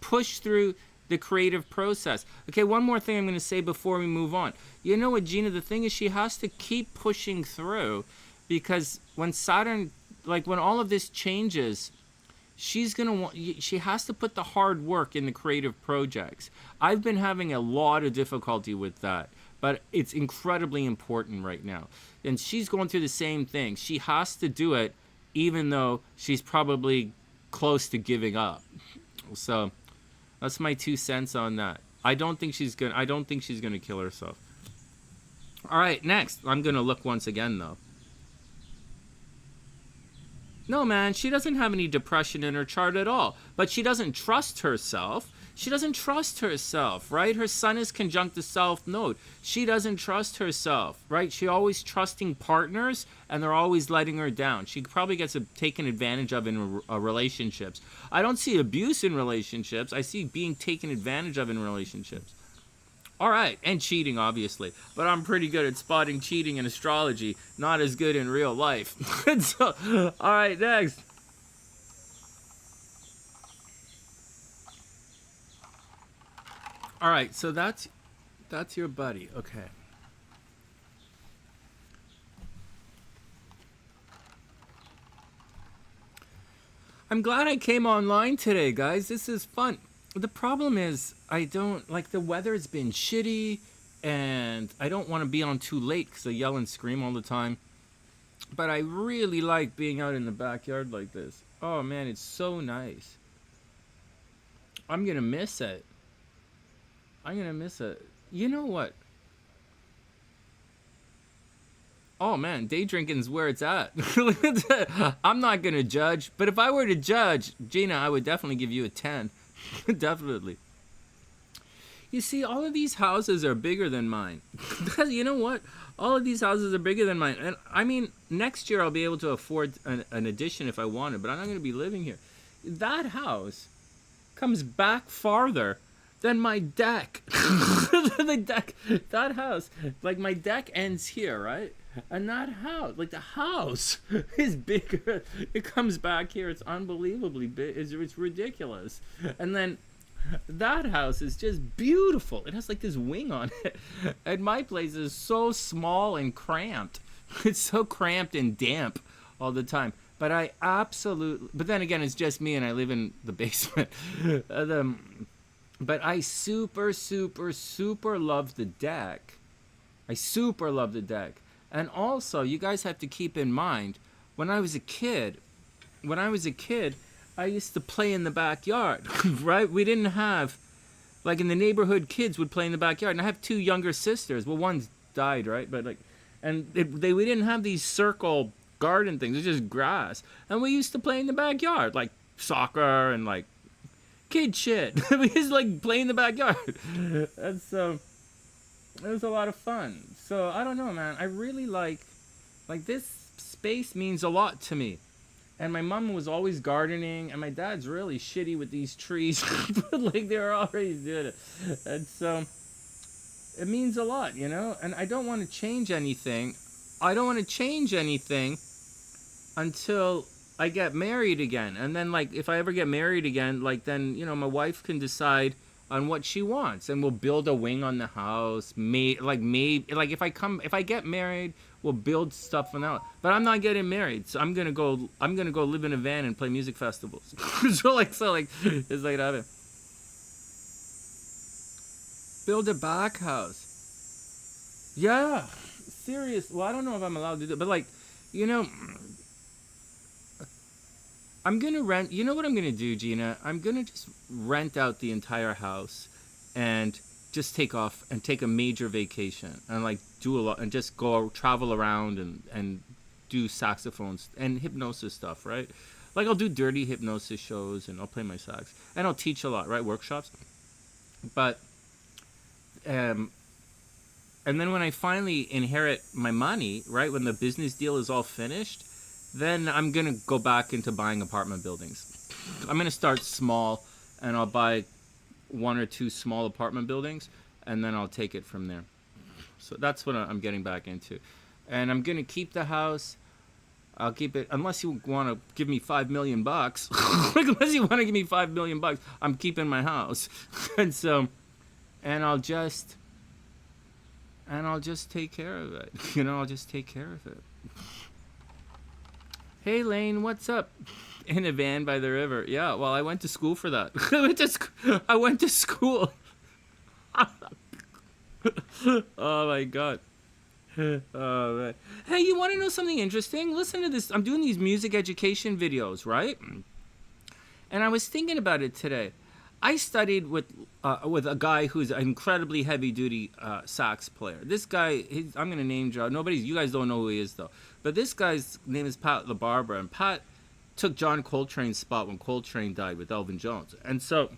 push through the creative process. Okay, one more thing I'm going to say before we move on. You know what, Gina? The thing is she has to keep pushing through because when Saturn... Like, when all of this changes, she's going to want... She has to put the hard work in the creative projects. I've been having a lot of difficulty with that. But it's incredibly important right now. And she's going through the same thing. She has to do it even though she's probably close to giving up. So that's my 2 cents on that. I don't think she's gonna kill herself. All right, next. I'm gonna look once again though. No, man, she doesn't have any depression in her chart at all. But she doesn't trust herself. She doesn't trust herself, right? Her sun is conjunct the South Node. She doesn't trust herself, right? She always trusting partners, and they're always letting her down. She probably gets taken advantage of in relationships. I don't see abuse in relationships. I see being taken advantage of in relationships. All right, and cheating, obviously. But I'm pretty good at spotting cheating in astrology. Not as good in real life. So, all right, next. All right, so that's your buddy. Okay. I'm glad I came online today, guys. This is fun. The problem is I don't like the weather's been shitty and I don't want to be on too late because I yell and scream all the time. But I really like being out in the backyard like this. Oh man, it's so nice. I'm going to miss it. I'm going to miss it. You know what? Oh, man, day drinking's where it's at. I'm not going to judge. But if I were to judge, Gina, I would definitely give you a 10. Definitely. You see, all of these houses are bigger than mine. You know what? All of these houses are bigger than mine. And I mean, next year I'll be able to afford an addition if I wanted. But I'm not going to be living here. That house comes back farther than my deck. The deck, that house, like my deck ends here, right? And that house, like the house is bigger. It comes back here. It's unbelievably big. It's ridiculous. And then that house is just beautiful. It has like this wing on it. And my place is so small and cramped. It's so cramped and damp all the time. But I absolutely, but then again, it's just me and I live in the basement. But I super love the deck. I super love the deck. And also, you guys have to keep in mind, when I was a kid, I used to play in the backyard, right? We didn't have, like in the neighborhood, kids would play in the backyard. And I have 2 younger sisters. Well, one's died, right? But like, and we didn't have these circle garden things. It's just grass. And we used to play in the backyard, like soccer and like kid shit. We just like play in the backyard. And so it was a lot of fun. So I don't know, man. I really like this space means a lot to me. And my mom was always gardening, and my dad's really shitty with these trees. But like they were already doing it. And so it means a lot, you know? And I don't want to change anything. I don't want to change anything until I get married again. And then like if I ever get married again, like then, you know, my wife can decide on what she wants and we'll build a wing on the house. Maybe if I get married, we'll build stuff on that. But I'm not getting married, so I'm gonna go live in a van and play music festivals. so like it's like that. Build a back house. Yeah. Serious. Well, I don't know if I'm allowed to do that, but like, you know, I'm gonna rent. You know what I'm gonna do, Gina? I'm gonna just rent out the entire house, and just take off and take a major vacation and like do a lot and just go travel around and do saxophones and hypnosis stuff, right? Like I'll do dirty hypnosis shows and I'll play my sax and I'll teach a lot, right? Workshops. But and then when I finally inherit my money, right, when the business deal is all finished, then I'm gonna go back into buying apartment buildings. I'm gonna start small and I'll buy 1 or 2 small apartment buildings and then I'll take it from there. So that's what I'm getting back into. And I'm gonna keep the house. I'll keep it unless you want to give me $5 million. Unless you want to give me $5 million, I'm keeping my house. And so, and I'll just take care of it. You know, I'll just take care of it. Hey Lane, what's up? In a van by the river. Yeah, well, I went to school for that. I went to school. Oh my god. Oh man. Hey, you want to know something interesting? Listen to this. I'm doing these music education videos, right? And I was thinking about it today. I studied with a guy who's an incredibly heavy-duty sax player. This guy, I'm going to name drop. You guys don't know who he is, though. But this guy's name is Pat LaBarbera, and Pat took John Coltrane's spot when Coltrane died with Elvin Jones. And so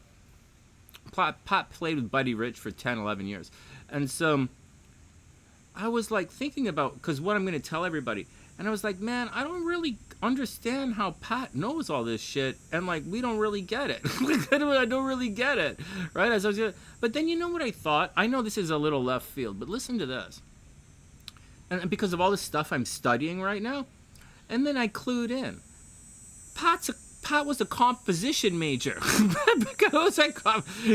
Pat played with Buddy Rich for 10, 11 years. And so I was like thinking about, because what I'm going to tell everybody, and I was like, man, I don't really understand how Pat knows all this shit, and like we don't really get it. I don't really get it, right? But then you know what I thought? I know this is a little left field, but listen to this. And because of all the stuff I'm studying right now, and then I clued in. Pat was a composition major.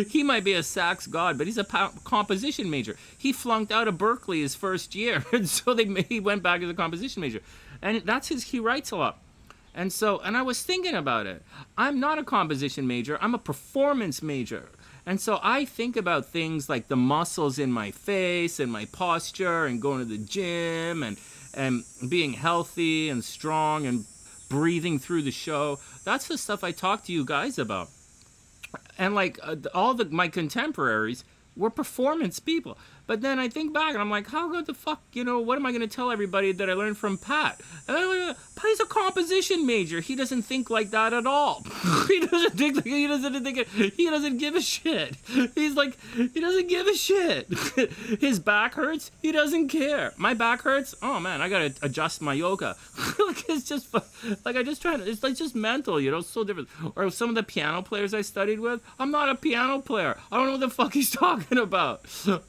He might be a sax god, but he's a composition major. He flunked out of Berkeley his first year, and so he went back as a composition major. And he writes a lot. And I was thinking about it. I'm not a composition major. I'm a performance major. And so I think about things like the muscles in my face and my posture and going to the gym and being healthy and strong and breathing through the show. That's the stuff I talk to you guys about. And like my contemporaries were performance people. But then I think back and I'm like, how the fuck, what am I going to tell everybody that I learned from Pat? And I'm like, Pat's a composition major. He doesn't think like that at all. He doesn't give a shit. He doesn't give a shit. His back hurts. He doesn't care. My back hurts. Oh man, I got to adjust my yoga. It's just it's just mental, it's so different. Or some of the piano players I studied with, I'm not a piano player. I don't know what the fuck he's talking about.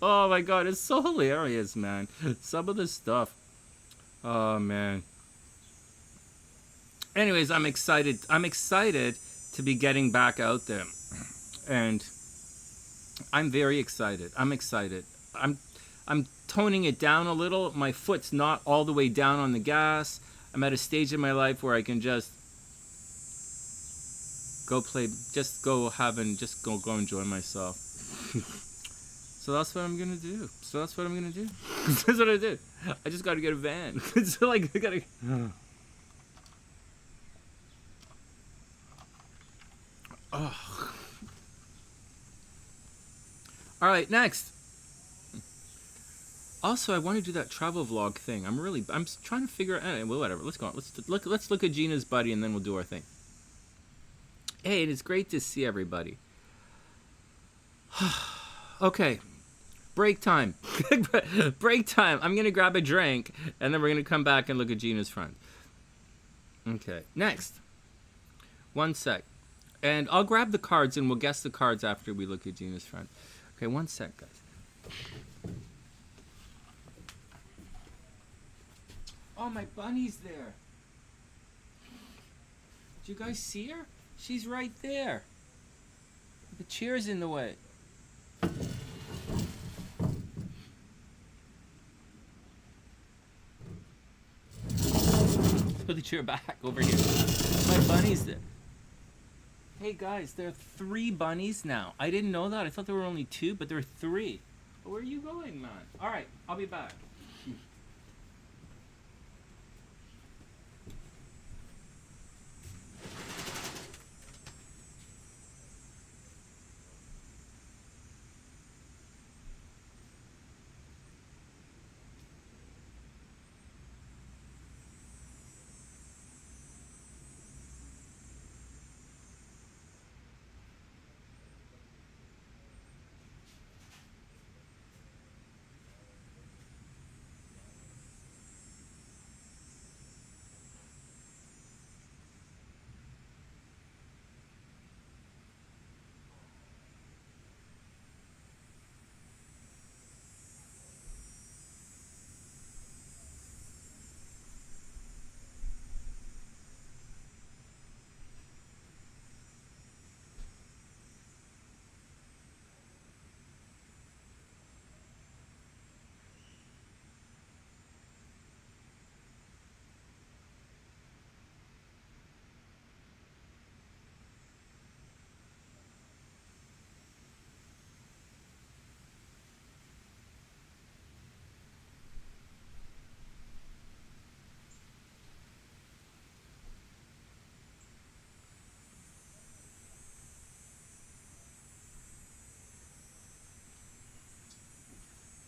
Oh my god, it's so hilarious, man. Some of this stuff. Oh man. Anyways, I'm excited to be getting back out there. And I'm very excited. I'm toning it down a little. My foot's not all the way down on the gas. I'm at a stage in my life where I can just go enjoy myself. So that's what I'm gonna do. That's what I did. I just gotta get a van. So I gotta. Oh. All right, next. Also, I want to do that travel vlog thing. I'm trying to figure out. Well, whatever. Let's go on. Let's look at Gina's buddy, and then we'll do our thing. Hey, it's great to see everybody. Okay. Break time. Break time. I'm going to grab a drink, and then we're going to come back and look at Gina's friend. Okay. Next. One sec. And I'll grab the cards, and we'll guess the cards after we look at Gina's friend. Okay, one sec, guys. Oh, my bunny's there. Did you guys see her? She's right there. The chair's in the way. Put the chair back over here. My bunny's there. Hey guys, there are 3 bunnies now. I didn't know that. I thought there were only 2, but there are 3. Where are you going, man? All right, I'll be back.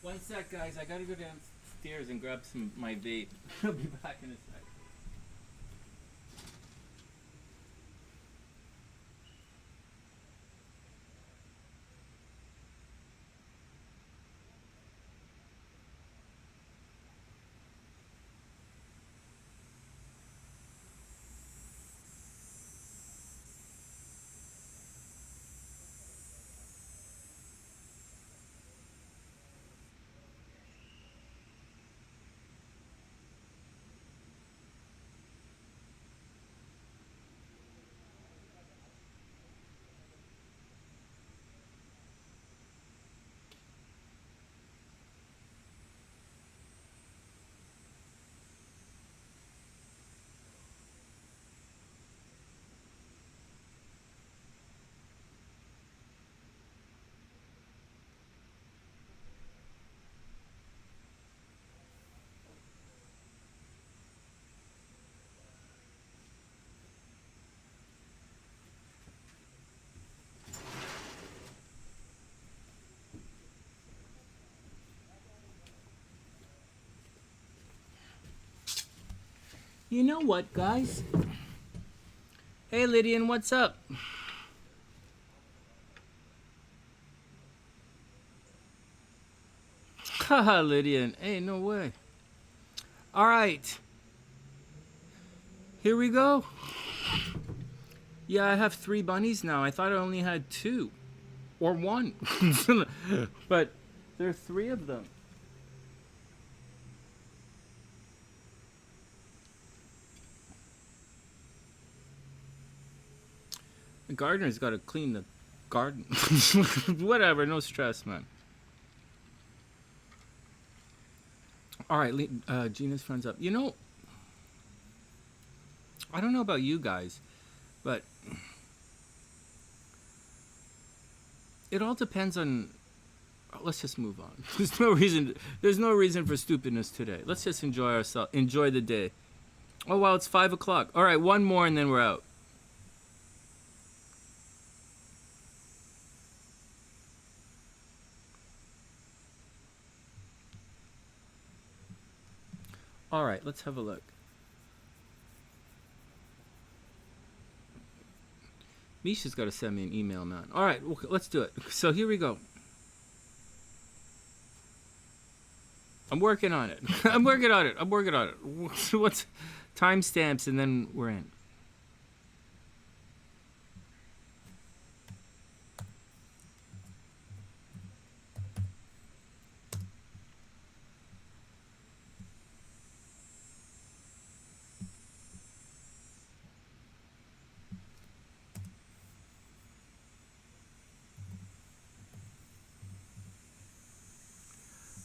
One sec, guys. I gotta go downstairs and grab my vape. I'll be back in a sec. You know what, guys? Hey, Lydian, what's up? Haha, Lydian. Hey, no way. All right. Here we go. Yeah, I have 3 bunnies now. I thought I only had 2. Or 1. But there are 3 of them. The gardener's got to clean the garden. Whatever, no stress, man. All right, Gina's friend's up. You know, I don't know about you guys, but it all depends on. Let's just move on. There's no reason. There's no reason for stupidness today. Let's just enjoy ourselves. Enjoy the day. Oh wow, it's 5 o'clock. All right, one more and then we're out. All right, let's have a look. Myesha's got to send me an email, man. All right, let's do it. So here we go. I'm working on it. I'm working on it. I'm working on it. What's timestamps and then we're in.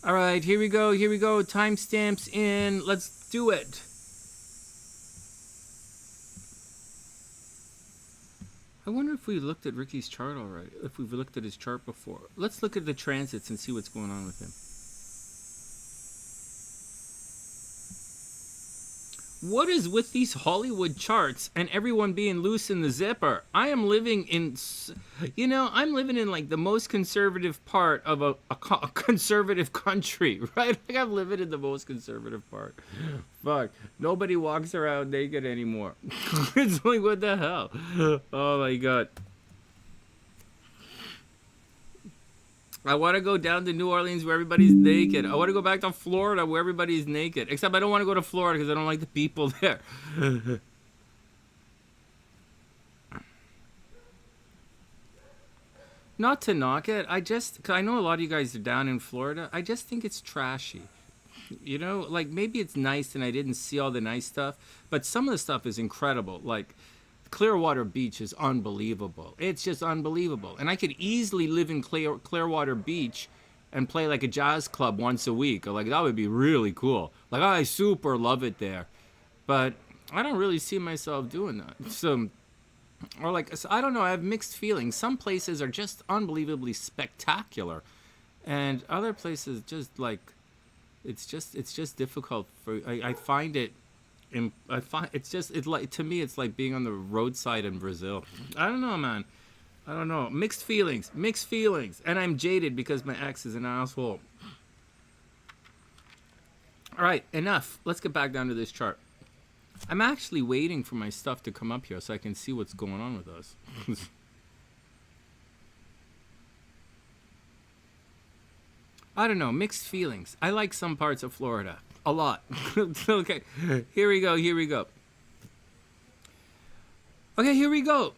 All right, here we go. Here we go. Timestamps in. Let's do it. I wonder if we looked at Ricky's chart already. If we've looked at his chart before. Let's look at the transits and see what's going on with him. What is with these Hollywood charts and everyone being loose in the zipper? I am living in, I'm living in like the most conservative part of a conservative country, right? Like I'm living in the most conservative part. Fuck. Nobody walks around naked anymore. It's like, what the hell? Oh my God. I want to go down to New Orleans where everybody's naked. I want to go back to Florida where everybody's naked. Except I don't want to go to Florida because I don't like the people there. Not to knock it. Cause I know a lot of you guys are down in Florida. I just think it's trashy. You know, like maybe it's nice and I didn't see all the nice stuff. But some of the stuff is incredible. Like Clearwater Beach is unbelievable. It's just unbelievable. And I could easily live in Clearwater Beach and play like a jazz club once a week. Like that would be really cool. Like I super love it there. But I don't really see myself doing that. So, or like, I don't know, I have mixed feelings. Some places are just unbelievably spectacular. And other places just like, it's just difficult for, I find it, it's like, to me it's like being on the roadside in Brazil. I don't know, man. I don't know. Mixed feelings, and I'm jaded because my ex is an asshole. All right, enough. Let's get back down to this chart. I'm actually waiting for my stuff to come up here so I can see what's going on with us. I don't know, mixed feelings. I like some parts of Florida. A lot. Okay, here we go. Okay, here we go.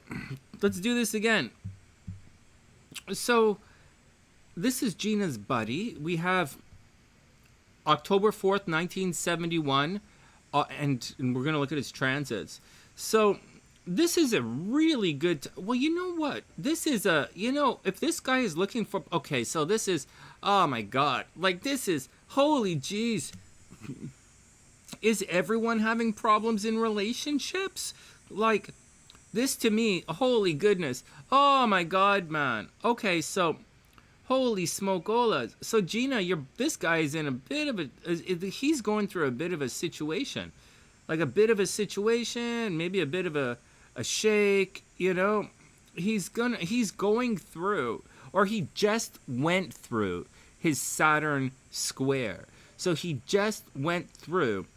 Let's do this again. So, this is Gina's buddy. We have October 4th, 1971, and we're going to look at his transits. So, this is a really good... well, you know what? This is a... if this guy is looking for... okay, so this is... oh, my God. Like, this is... holy jeez. Is everyone having problems in relationships? Like, this to me, holy goodness. Oh my God, man. Okay, so, holy smokeolas. So Gina, this guy is in a bit of a, he's going through a bit of a situation. Like a bit of a situation, maybe a bit of a shake, He's going through, or he just went through his Saturn square. So he just went through,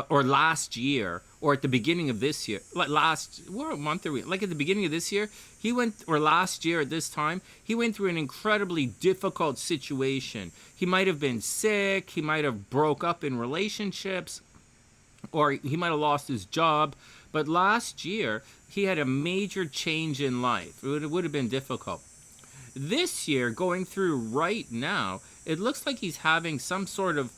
or last year, or at the beginning of this year, what month are we? Like at the beginning of this year, or last year at this time, he went through an incredibly difficult situation. He might have been sick, he might have broke up in relationships, or he might have lost his job. But last year, he had a major change in life. It would have been difficult. This year, going through right now, it looks like he's having some sort of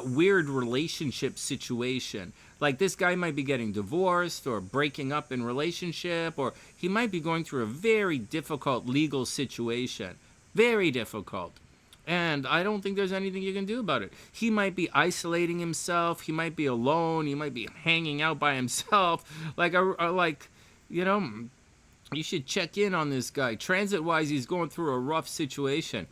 weird relationship situation. Like this guy might be getting divorced or breaking up in relationship, or he might be going through a very difficult legal situation. Very difficult. And I don't think there's anything you can do about it. He might be isolating himself. He might be alone. He might be hanging out by himself. You should check in on this guy. Transit-wise, he's going through a rough situation.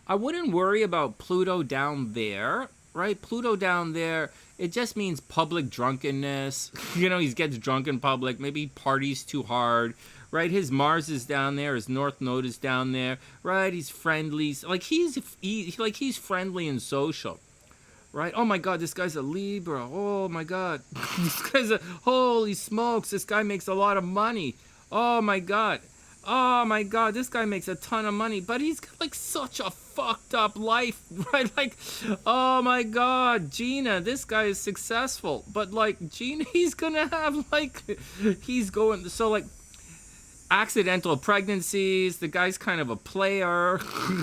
I wouldn't worry about Pluto down there, right? Pluto down there, it just means public drunkenness. He gets drunk in public. Maybe he parties too hard, right? His Mars is down there. His North Node is down there, right? He's friendly. He's friendly and social, right? Oh my God, this guy's a Libra. Oh my God. Holy smokes, this guy makes a lot of money. Oh my God, this guy makes a ton of money, but he's got like such a fucked up life, right? Like, oh my God, Gina, this guy is successful, but like Gina, he's gonna have accidental pregnancies. The guy's kind of a player,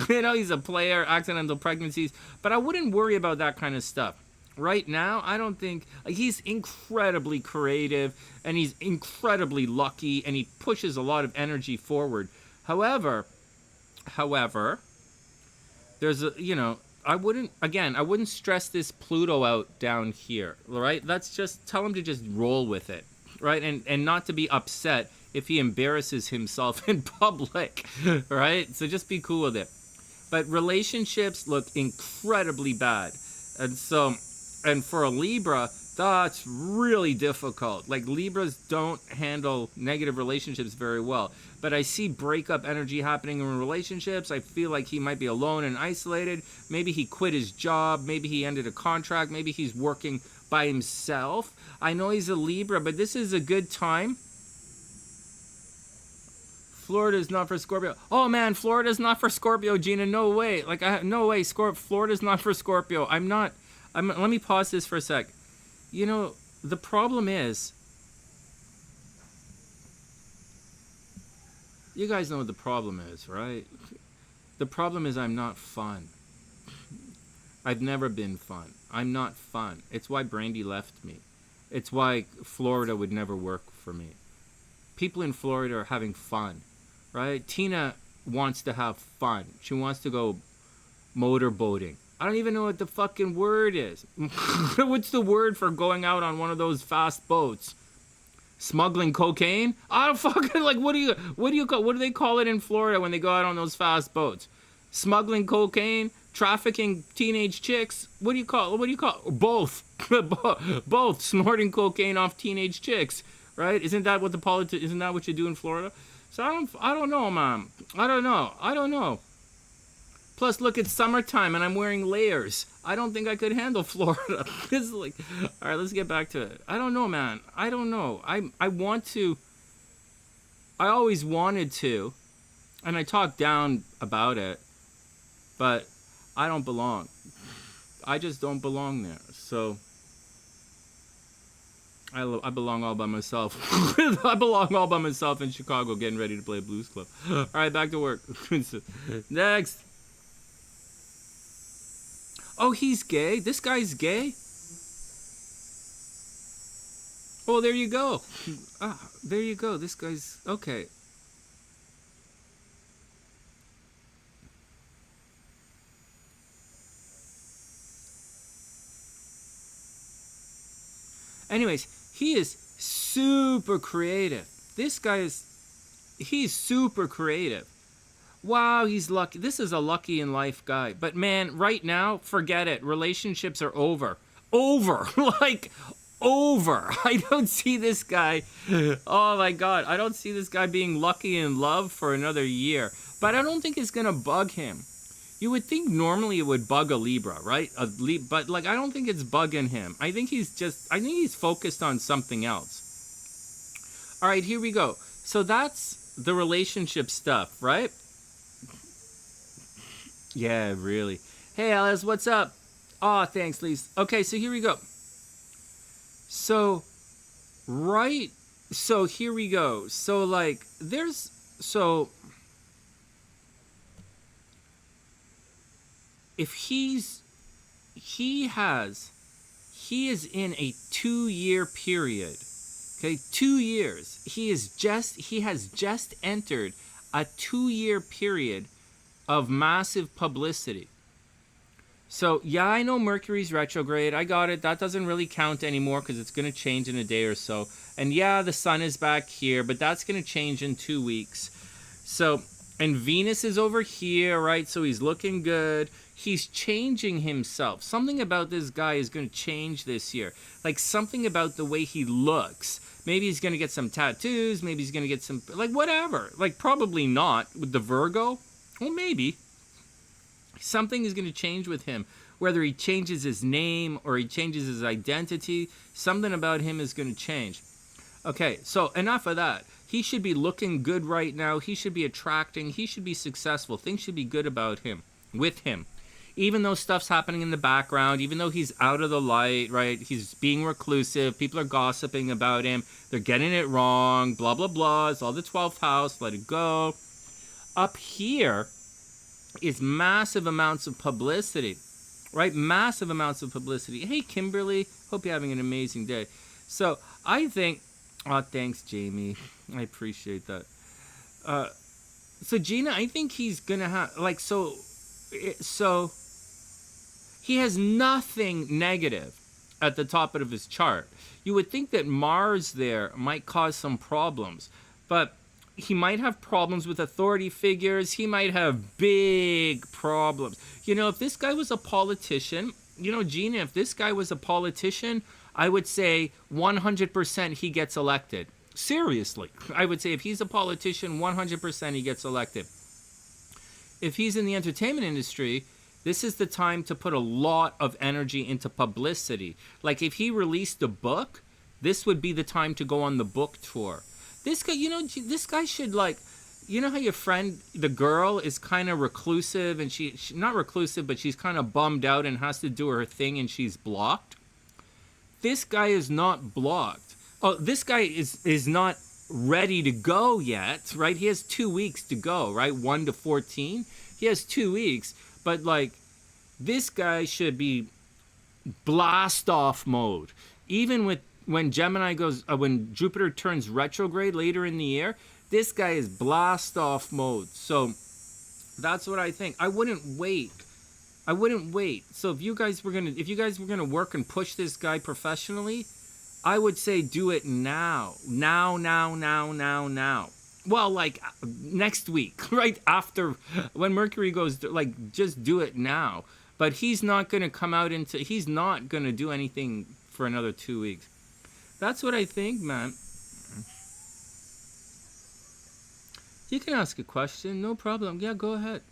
he's a player, accidental pregnancies, but I wouldn't worry about that kind of stuff. Right now, I don't think... he's incredibly creative, and he's incredibly lucky, and he pushes a lot of energy forward. However, there's I wouldn't stress this Pluto out down here, right? Let's just tell him to just roll with it, right? And not to be upset if he embarrasses himself in public, right? So just be cool with it. But relationships look incredibly bad. And so, and for a Libra, that's really difficult. Like, Libras don't handle negative relationships very well. But I see breakup energy happening in relationships. I feel like he might be alone and isolated. Maybe he quit his job. Maybe he ended a contract. Maybe he's working by himself. I know he's a Libra, but this is a good time. Florida is not for Scorpio. Oh man, Florida is not for Scorpio, Gina. No way. Like, no way. Florida is not for Scorpio. Let me pause this for a sec. You know, the problem is, you guys know what the problem is, right? The problem is I'm not fun. I've never been fun. I'm not fun. It's why Brandy left me. It's why Florida would never work for me. People in Florida are having fun, right? Tina wants to have fun. She wants to go motorboating. I don't even know what the fucking word is. What's the word for going out on one of those fast boats? Smuggling cocaine? I don't fucking, like, what do they call it in Florida when they go out on those fast boats? Smuggling cocaine? Trafficking teenage chicks? What do you call it? Both. Both. Snorting cocaine off teenage chicks, right? Isn't that what you do in Florida? So I don't know, man. I don't know. Plus, look, it's summertime and I'm wearing layers. I don't think I could handle Florida. It's like, all right, let's get back to it. I don't know, man. I don't know. I always wanted to, and I talk down about it, but I don't belong. I just don't belong there. So I belong all by myself. I belong all by myself in Chicago getting ready to play a blues club. All right, back to work. Next. Oh, he's gay? This guy's gay? Oh, there you go. There you go. This guy's... Okay. Anyways, he is super creative. This guy he's super creative. Wow, he's lucky. This is a lucky in life guy. But man, right now, forget it. Relationships are over. Over. Like, over. I don't see this guy. Oh my God. I don't see this guy being lucky in love for another year. But I don't think it's going to bug him. You would think normally it would bug a Libra, right? But like, I don't think it's bugging him. I think he's focused on something else. All right, here we go. So that's the relationship stuff, right? Yeah, really. Hey, Alice, what's up? Aw, thanks, Lise. Okay, so here we go. So here we go. So, like, if he is in a 2-year period. Okay, 2 years. He has just entered a 2-year period of massive publicity. So, yeah, I know Mercury's retrograde. I got it. That doesn't really count anymore because it's going to change in a day or so. And yeah, the sun is back here, but that's going to change in 2 weeks. So, and Venus is over here, right? So he's looking good. He's changing himself. Something about this guy is going to change this year. Like, something about the way he looks. Maybe he's going to get some tattoos. Maybe he's going to get some, like, whatever. Like, probably not with the Virgo. Well, maybe. Something is going to change with him. Whether he changes his name or he changes his identity, something about him is going to change. Okay, so enough of that. He should be looking good right now. He should be attracting. He should be successful. Things should be good about him, with him. Even though stuff's happening in the background, even though he's out of the light, right? He's being reclusive. People are gossiping about him. They're getting it wrong. Blah, blah, blah. It's all the 12th house. Let it go. Up here is massive amounts of publicity, right? Massive amounts of publicity. Hey, Kimberly. Hope you're having an amazing day. So I think, oh, thanks, Jamie. I appreciate that. So Gina, I think he's going to have, like, so he has nothing negative at the top of his chart. You would think that Mars there might cause some problems. but he might have problems with authority figures. He might have big problems. You know, if this guy was a politician, you know, Gina, if this guy was a politician, I would say 100% he gets elected. Seriously. I would say if he's a politician, 100% he gets elected. If he's in the entertainment industry, this is the time to put a lot of energy into publicity. Like if he released a book, this would be the time to go on the book tour. This guy, you know, this guy should like, you know how your friend, the girl, is kind of reclusive and she not reclusive, but she's kind of bummed out and has to do her thing and she's blocked? This guy is not blocked. Oh, this guy is not ready to go yet, right? He has 2 weeks to go, right? 1 to 14. He has 2 weeks, but like this guy should be blast off mode. Even with when Gemini goes, when Jupiter turns retrograde later in the year, this guy is blast off mode. So that's what I think. I wouldn't wait. So if you guys were gonna work and push this guy professionally, I would say do it now. Now. Well, like next week, right after when Mercury goes, like just do it now. But he's not gonna come out he's not gonna do anything for another 2 weeks. That's what I think, man. You can ask a question, no problem. Yeah, go ahead.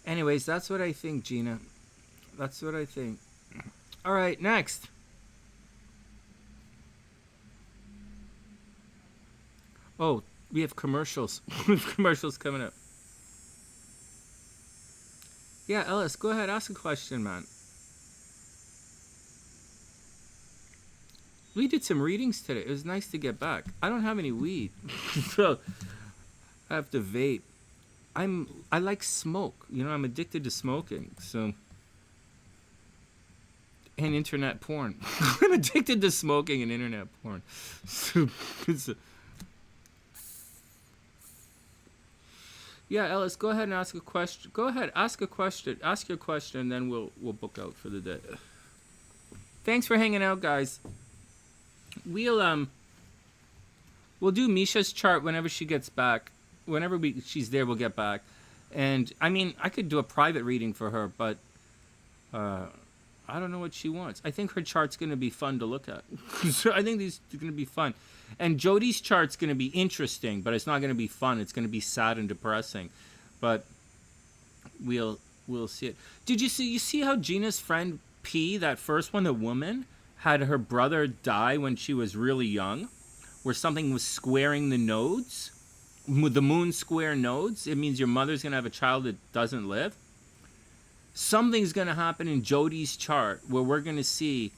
Anyways, that's what I think, Gina. That's what I think. All right, next. Oh, we have commercials. We have commercials coming up. Yeah, Ellis, go ahead. Ask a question, man. We did some readings today. It was nice to get back. I don't have any weed. So I have to vape. I like smoke. You know, I'm addicted to smoking. So and internet porn. I'm addicted to smoking and internet porn. So, yeah, Ellis, go ahead and ask a question. Go ahead, ask a question. Ask your question, and then we'll book out for the day. Thanks for hanging out, guys. We'll do Myesha's chart whenever she gets back. Whenever she's there, we'll get back. And I mean, I could do a private reading for her, but I don't know what she wants. I think her chart's going to be fun to look at. So I think these are going to be fun. And Jody's chart's going to be interesting, but it's not going to be fun. It's going to be sad and depressing. But we'll see it. Did you see how Gina's friend P, that first one, the woman, had her brother die when she was really young, where something was squaring the nodes, the moon square nodes? It means your mother's going to have a child that doesn't live. Something's going to happen in Jody's chart where we're going to see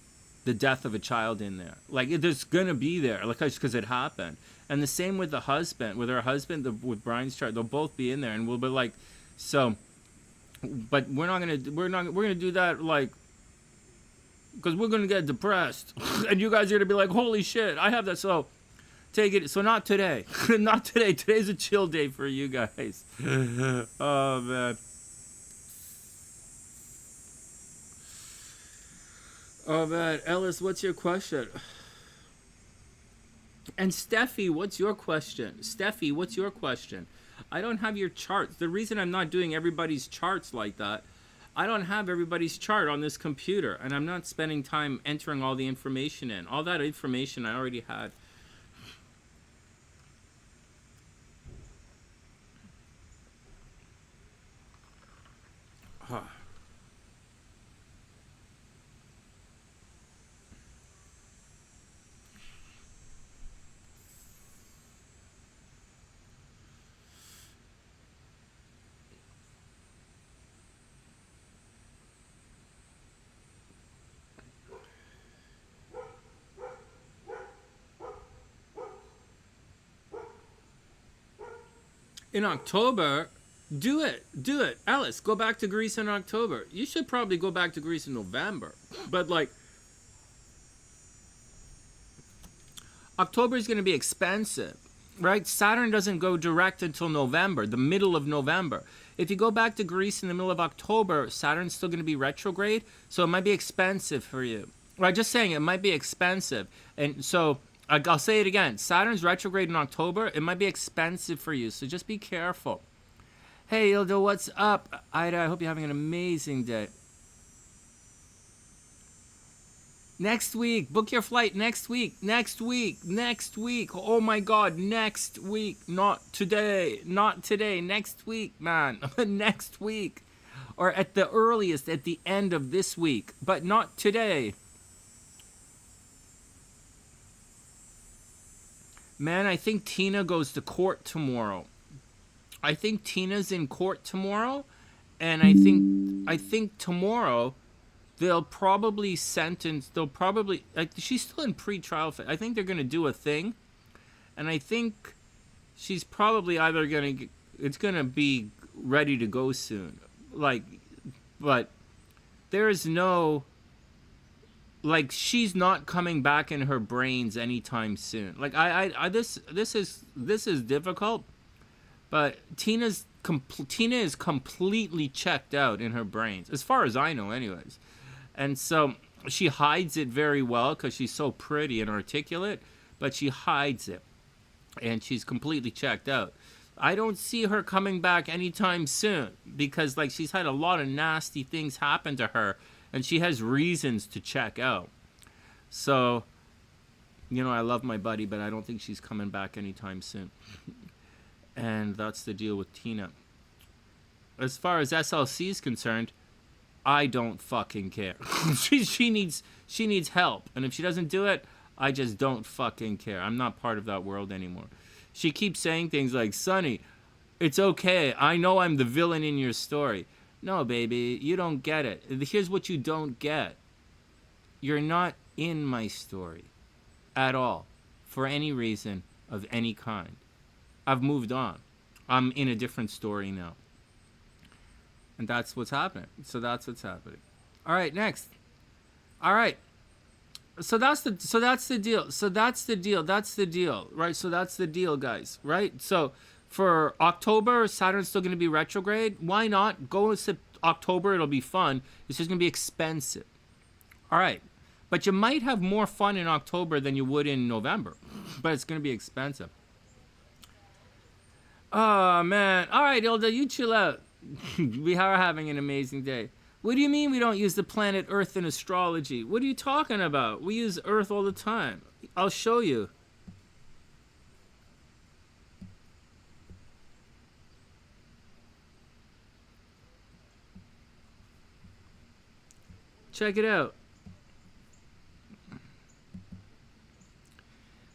the death of a child in there. Like, there's going to be there, like, because it happened. And the same with the husband, with her husband, with Brian's chart. They'll both be in there, and we'll be like, so, but we're going to do that, like, because we're going to get depressed. And you guys are going to be like, holy shit, I have that. So take it. So not today. Not today. Today's a chill day for you guys. Oh, man. Oh, man. Ellis, what's your question? And Steffi, what's your question? Steffi, what's your question? I don't have your charts. The reason I'm not doing everybody's charts like that, I don't have everybody's chart on this computer, and I'm not spending time entering all the information in. All that information I already had. Huh. In October, do it. Alice, go back to Greece in October. You should probably go back to Greece in November. But, like, October is going to be expensive, right? Saturn doesn't go direct until November, the middle of November. If you go back to Greece in the middle of October, Saturn's still going to be retrograde, so it might be expensive for you. Right, just saying, it might be expensive. And so I'll say it again. Saturn's retrograde in October. It might be expensive for you, so just be careful. Hey, Ildo, what's up? Ida, I hope you're having an amazing day. Next week. Book your flight next week. Next week. Next week. Oh my God. Next week. Not today. Not today. Next week, man. Next week. Or at the earliest, at the end of this week. But not today. Man, I think Tina goes to court tomorrow. I think Tina's in court tomorrow. And I think tomorrow... they'll probably like, she's still in pre-trial phase. I think they're going to do a thing. And I think she's probably either it's going to be ready to go soon. Like, but there's no, like, she's not coming back in her brains anytime soon. Like, this is difficult, but Tina is completely checked out in her brains, as far as I know anyways. And so she hides it very well because she's so pretty and articulate, but she hides it. And she's completely checked out. I don't see her coming back anytime soon because, like, she's had a lot of nasty things happen to her and she has reasons to check out. So, you know, I love my buddy, but I don't think she's coming back anytime soon. And that's the deal with Tina. As far as SLC is concerned, I don't fucking care. she needs help. And if she doesn't do it, I just don't fucking care. I'm not part of that world anymore. She keeps saying things like, Sonny, it's okay. I know I'm the villain in your story. No, baby, you don't get it. Here's what you don't get. You're not in my story at all for any reason of any kind. I've moved on. I'm in a different story now. And that's what's happening. So that's what's happening. All right, next. All right. So that's the deal. That's the deal, right? So that's the deal, guys, right? So for October, Saturn's still going to be retrograde. Why not go in October? It'll be fun. It's just going to be expensive. All right. But you might have more fun in October than you would in November. But it's going to be expensive. Oh, man. All right, Ilda, you chill out. We are having an amazing day. What do you mean we don't use the planet Earth in astrology? What are you talking about? We use Earth all the time. I'll show you. Check it out.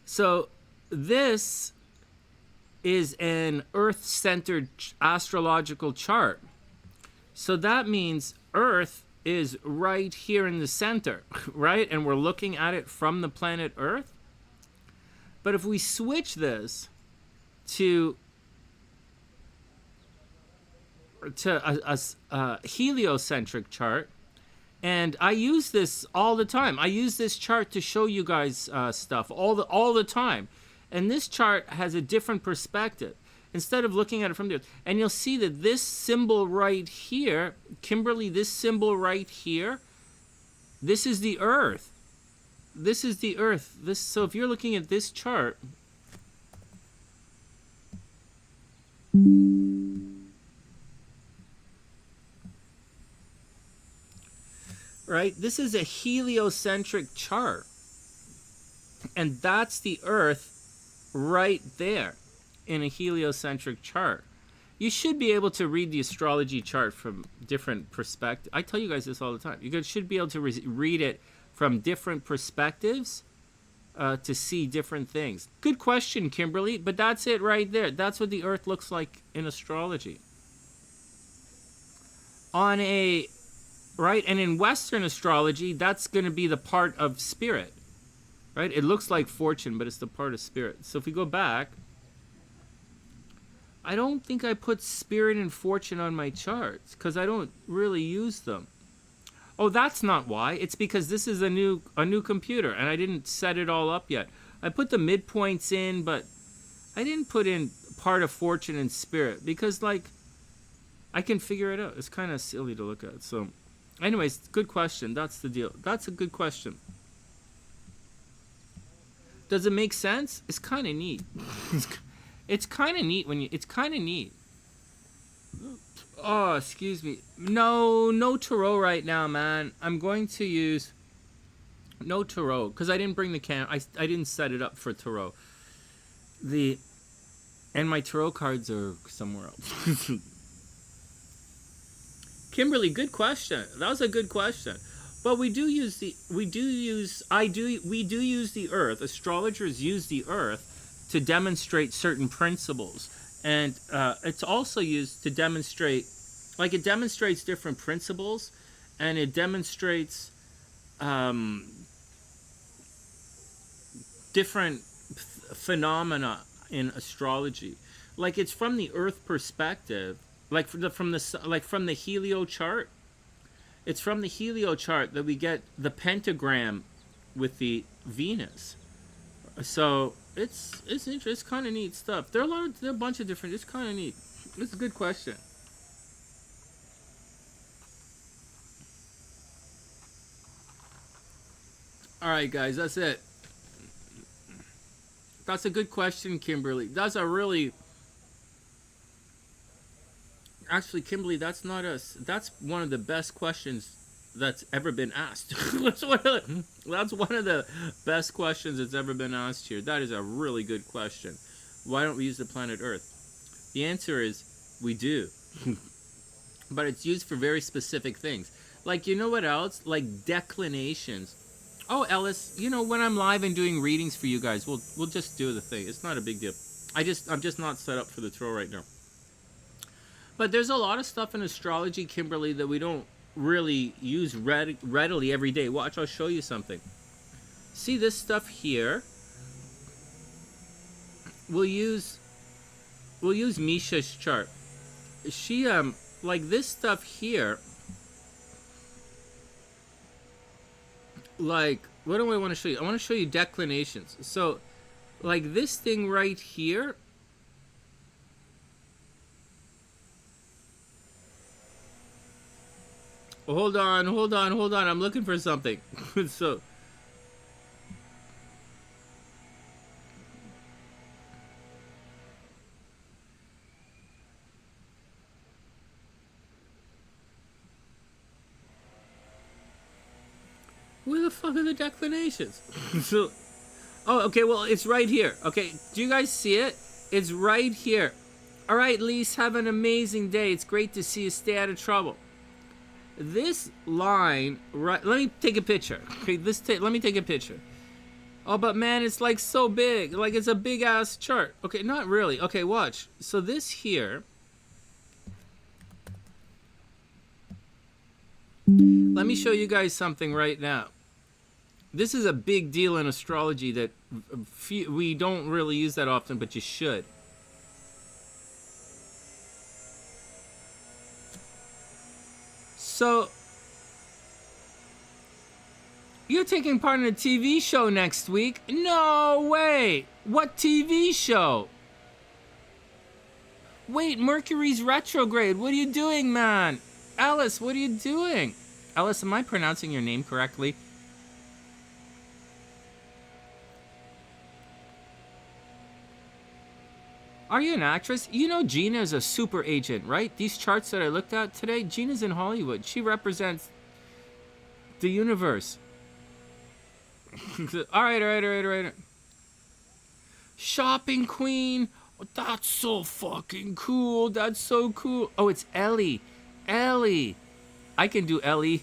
So this is an Earth-centered astrological chart. So that means Earth is right here in the center, right? And we're looking at it from the planet Earth. But if we switch this to a heliocentric chart, and I use this all the time. I use this chart to show you guys stuff all the time. And this chart has a different perspective. Instead of looking at it from the Earth. And you'll see that this symbol right here, Kimberly, this symbol right here, this is the Earth. This is the Earth. So if you're looking at this chart, right? This is a heliocentric chart. And that's the Earth right there in a heliocentric chart. You should be able to read the astrology chart from different perspectives. I tell you guys this all the time. You should be able to read it from different perspectives to see different things. Good question, Kimberly, but that's it right there. That's what the Earth looks like in astrology. Right? And in Western astrology, that's going to be the part of spirit. Right? It looks like fortune, but it's the part of spirit. So if we go back, I don't think I put spirit and fortune on my charts because I don't really use them. Oh, that's not why. It's because this is a new computer and I didn't set it all up yet. I put the midpoints in, but I didn't put in part of fortune and spirit because, like, I can figure it out. It's kind of silly to look at. So, anyways, good question. That's the deal. That's a good question. Does it make sense? It's kind of neat. It's kind of neat when you. It's kind of neat. Oh, excuse me. No tarot right now, man. I'm going to use no tarot because I didn't bring the I didn't set it up for tarot. And my tarot cards are somewhere else. Kimberly, good question. That was a good question. But we do use the earth. Astrologers use the earth to demonstrate certain principles. And it's also used to demonstrate, like it demonstrates different principles, and it demonstrates different phenomena in astrology. Like it's from the earth perspective, like from the helio chart. It's from the helio chart that we get the pentagram with the Venus. So it's interesting. It's kind of neat stuff. There are a bunch of different. It's kind of neat. It's a good question. All right, guys, that's it. That's a good question, Kimberly. That's a really. Actually, Kimberly, that's not us. That's one of the best questions that's ever been asked. That's one of the best questions that's ever been asked here. That is a really good question. Why don't we use the planet Earth? The answer is we do. But it's used for very specific things. Like, you know what else? Like declinations. Oh, Ellis, you know, when I'm live and doing readings for you guys, we'll just do the thing. It's not a big deal. I'm just not set up for the tarot right now. But there's a lot of stuff in astrology, Kimberly, that we don't really use readily every day. Watch, I'll show you something. See this stuff here? We'll use Myesha's chart. She like this stuff here. Like, what do I want to show you? I want to show you declinations. So, like this thing right here. Hold on. I'm looking for something. So, where the fuck are the declinations? So, oh, okay, well, it's right here. Okay, do you guys see it? It's right here. All right, Lise, have an amazing day. It's great to see you. Stay out of trouble. This line, right? Let me take a picture. Okay, let me take a picture. Oh, but man, it's like so big. Like it's a big ass chart. Okay, not really. Okay, watch. So this here. Let me show you guys something right now. This is a big deal in astrology that we don't really use that often, but you should. So, you're taking part in a TV show next week? No way! What TV show? Wait, Mercury's retrograde. What are you doing, man? Alice, what are you doing? Alice, am I pronouncing your name correctly? Are you an actress? You know Gina is a super agent, right? These charts that I looked at today, Gina's in Hollywood. She represents the universe. All right. Shopping queen. Oh, that's so fucking cool. That's so cool. Oh, it's Ellie. I can do Ellie.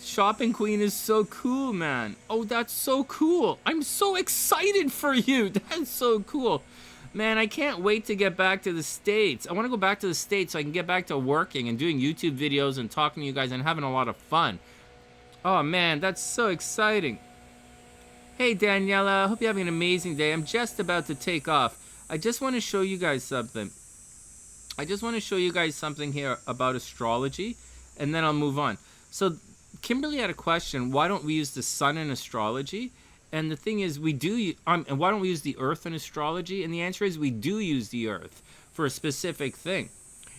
Shopping queen is so cool, man. Oh, that's so cool. I'm so excited for you. That's so cool. Man, I can't wait to get back to the States. I want to go back to the States so I can get back to working and doing YouTube videos and talking to you guys and having a lot of fun. Oh, man, that's so exciting. Hey, Daniela. I hope you're having an amazing day. I'm just about to take off. I just want to show you guys something. Here about astrology, and then I'll move on. So, Kimberly had a question. Why don't we use the sun in astrology? And the thing is, we do, and why don't we use the earth in astrology? And the answer is we do use the earth for a specific thing.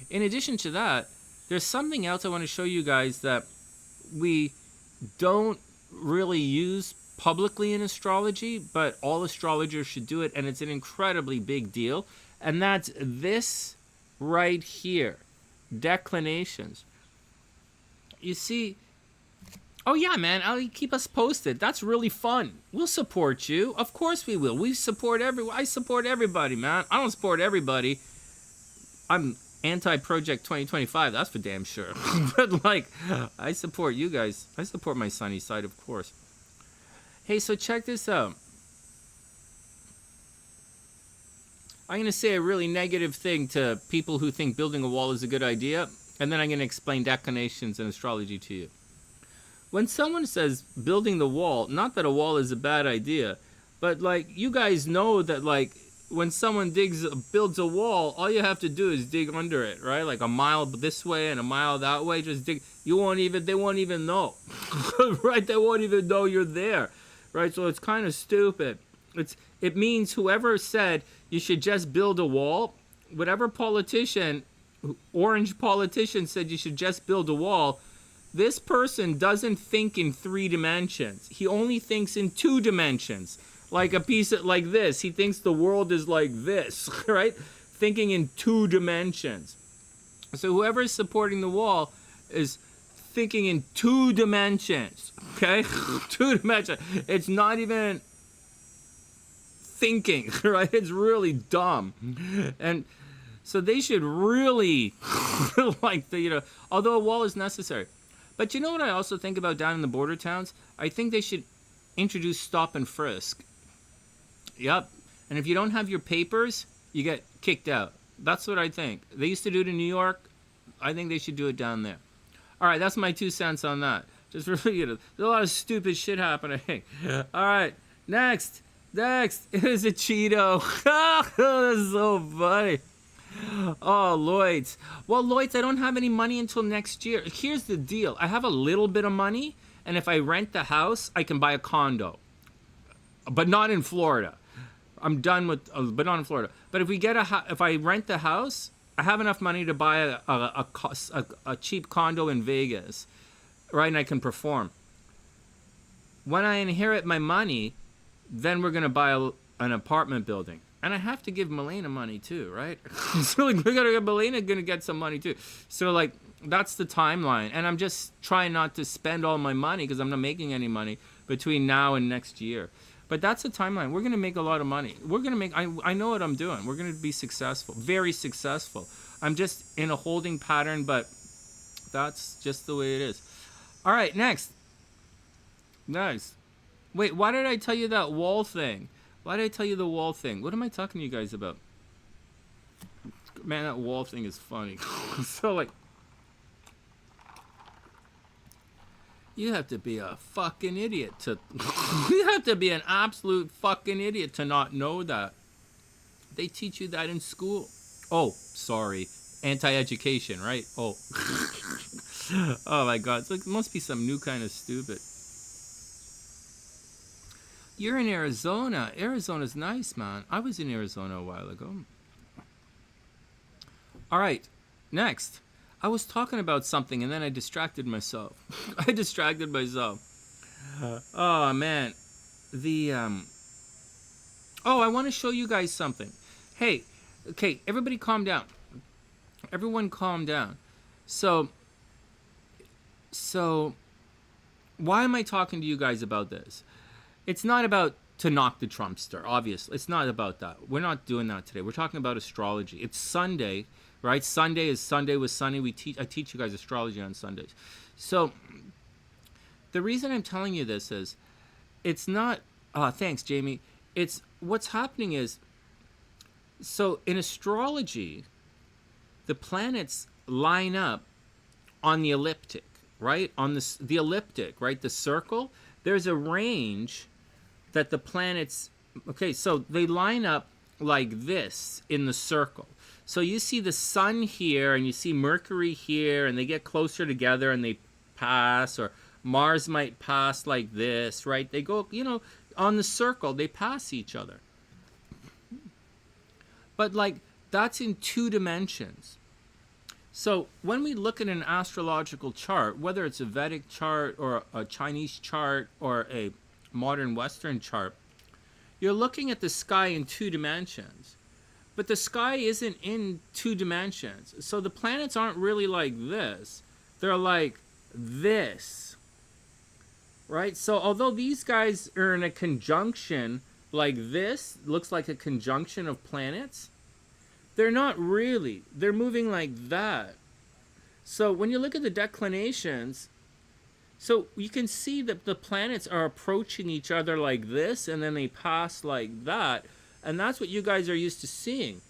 In addition to that, there's something else I want to show you guys that we don't really use publicly in astrology, but all astrologers should do it, and it's an incredibly big deal. And that's this right here, declinations. You see, oh yeah, man, I'll keep us posted. That's really fun. We'll support you. Of course we will. I support everybody, man. I don't support everybody. I'm anti-Project 2025, that's for damn sure. But like, I support you guys. I support my sunny side, of course. Hey, so check this out. I'm going to say a really negative thing to people who think building a wall is a good idea, and then I'm going to explain declinations and astrology to you. When someone says building the wall, not that a wall is a bad idea, but like, you guys know that like, when someone builds a wall, all you have to do is dig under it, right? Like a mile this way and a mile that way, just dig. They won't even know, right? They won't even know you're there, right? So it's kind of stupid. It means whoever said you should just build a wall, whatever politician, orange politician said you should just build a wall, this person doesn't think in 3 dimensions. He only thinks in 2 dimensions. Like a piece of, like this. He thinks the world is like this, right? Thinking in 2 dimensions. So whoever is supporting the wall is thinking in 2 dimensions, okay? 2 dimensions. It's not even thinking, right? It's really dumb. And so they should really, like, although a wall is necessary. But you know what I also think about down in the border towns? I think they should introduce stop and frisk. Yep. And if you don't have your papers, you get kicked out. That's what I think. They used to do it in New York. I think they should do it down there. All right, that's my 2 cents on that. Just really, there's a lot of stupid shit happening. All right, next is a Cheeto. This is so funny. Oh, Lloyd's. Well, Lloyd's, I don't have any money until next year. Here's the deal. I have a little bit of money, and if I rent the house, I can buy a condo. But not in Florida. I'm done with, but not in Florida. But if I rent the house, I have enough money to buy a cheap condo in Vegas, right? And I can perform. When I inherit my money, then we're gonna buy an apartment building, and I have to give Melena money too, right? So like, Melena gonna get some money too. So like, that's the timeline, and I'm just trying not to spend all my money because I'm not making any money between now and next year. But that's the timeline. We're going to make a lot of money. I know what I'm doing. We're going to be successful, very successful. I'm just in a holding pattern, but that's just the way it is. All right, next. Wait, why did I tell you that wall thing? Why did I tell you the wall thing? What am I talking to you guys about? Man, that wall thing is funny. So, like, you have to be a fucking idiot to... You have to be an absolute fucking idiot to not know that. They teach you that in school. Oh, sorry. Anti-education, right? Oh. Oh my God. It's like, it must be some new kind of stupid. You're in Arizona. Arizona's nice, man. I was in Arizona a while ago. All right. Next. I was talking about something and then I distracted myself. Oh, man. Oh, I want to show you guys something. Hey, okay, everybody calm down. Everyone calm down. So, why am I talking to you guys about this? It's not about to knock the Trumpster, obviously. It's not about that. We're not doing that today. We're talking about astrology. It's Sunday, right? Sunday is Sunday with Sunny. I teach you guys astrology on Sundays. So, the reason I'm telling you this is, it's not, thanks, Jamie. It's, what's happening is, so in astrology, the planets line up on the elliptic, right? On the elliptic, right? The circle, there's a range that the planets, okay, so they line up like this in the circle. So you see the sun here and you see Mercury here and they get closer together and they pass, or Mars might pass like this, right? They go, on the circle, they pass each other. But like, that's in 2 dimensions. So when we look at an astrological chart, whether it's a Vedic chart or a Chinese chart or a modern Western chart, you're looking at the sky in 2 dimensions. But the sky isn't in 2 dimensions. So the planets aren't really like this. They're like this. Right? So although these guys are in a conjunction like this, looks like a conjunction of planets, they're not really. They're moving like that. So when you look at the declinations, so you can see that the planets are approaching each other like this, and then they pass like that. And that's what you guys are used to seeing.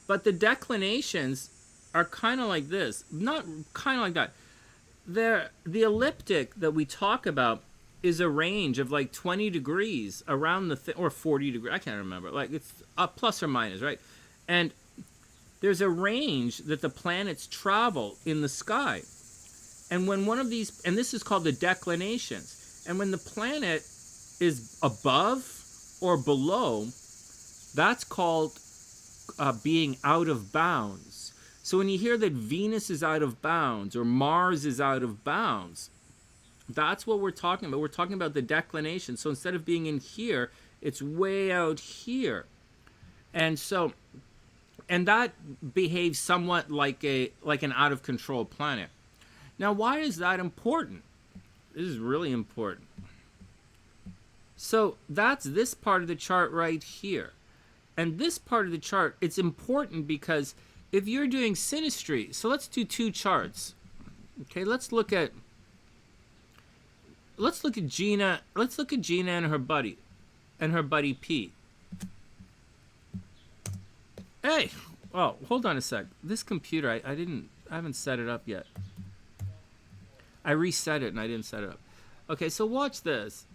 But the declinations are kind of like this. Not kind of like that. The elliptic that we talk about is a range of like 20 degrees around the or 40 degrees. I can't remember. Like it's up plus or minus, right? And there's a range that the planets travel in the sky. And when one of these, and this is called the declinations, and when the planet is above or below, that's called being out of bounds. So when you hear that Venus is out of bounds or Mars is out of bounds, that's what we're talking about. We're talking about the declination. So instead of being in here, it's way out here. And so, and that behaves somewhat like an out of control planet. Now, why is that important? This is really important. So that's this part of the chart right here. And this part of the chart, it's important because if you're doing synastry, so let's do 2 charts. Okay, let's look at Gina. Let's look at Gina and her buddy Pete. Hey, oh, hold on a sec. This computer, I haven't set it up yet. I reset it and I didn't set it up. Okay, so watch this.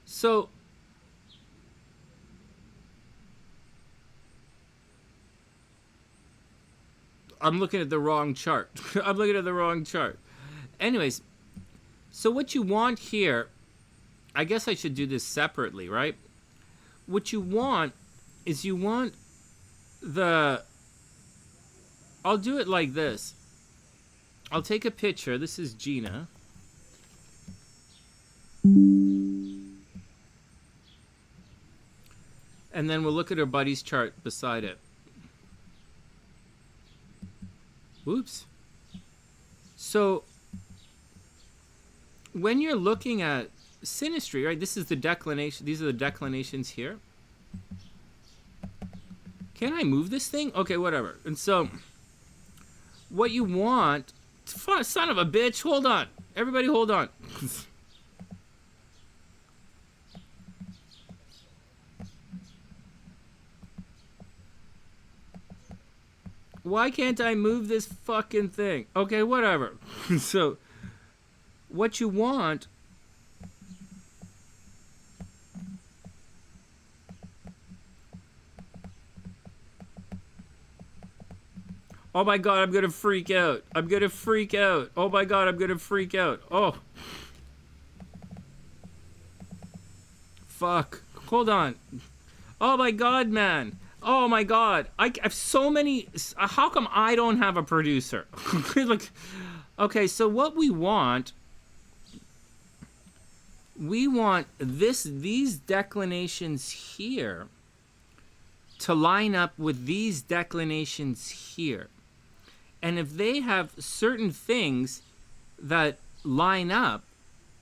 So I'm looking at the wrong chart. I'm looking at the wrong chart. Anyways, so what you want here, I guess I should do this separately, right? What you want is you want I'll do it like this. I'll take a picture. This is Gina. And then we'll look at her buddy's chart beside it. Oops. So when you're looking at synastry, right? This is the declination. These are the declinations here. Can I move this thing? Okay, whatever. And so what you want, son of a bitch, hold on. Everybody hold on. Why can't I move this fucking thing? Okay, whatever. So what you want oh my god, I'm gonna freak out. I'm gonna freak out. Oh my god, I'm gonna freak out. Oh. Fuck. Hold on. Oh my god, man. Oh my god. I have so many. How come I don't have a producer? Like, okay, so what we want these declinations here to line up with these declinations here. And if they have certain things that line up,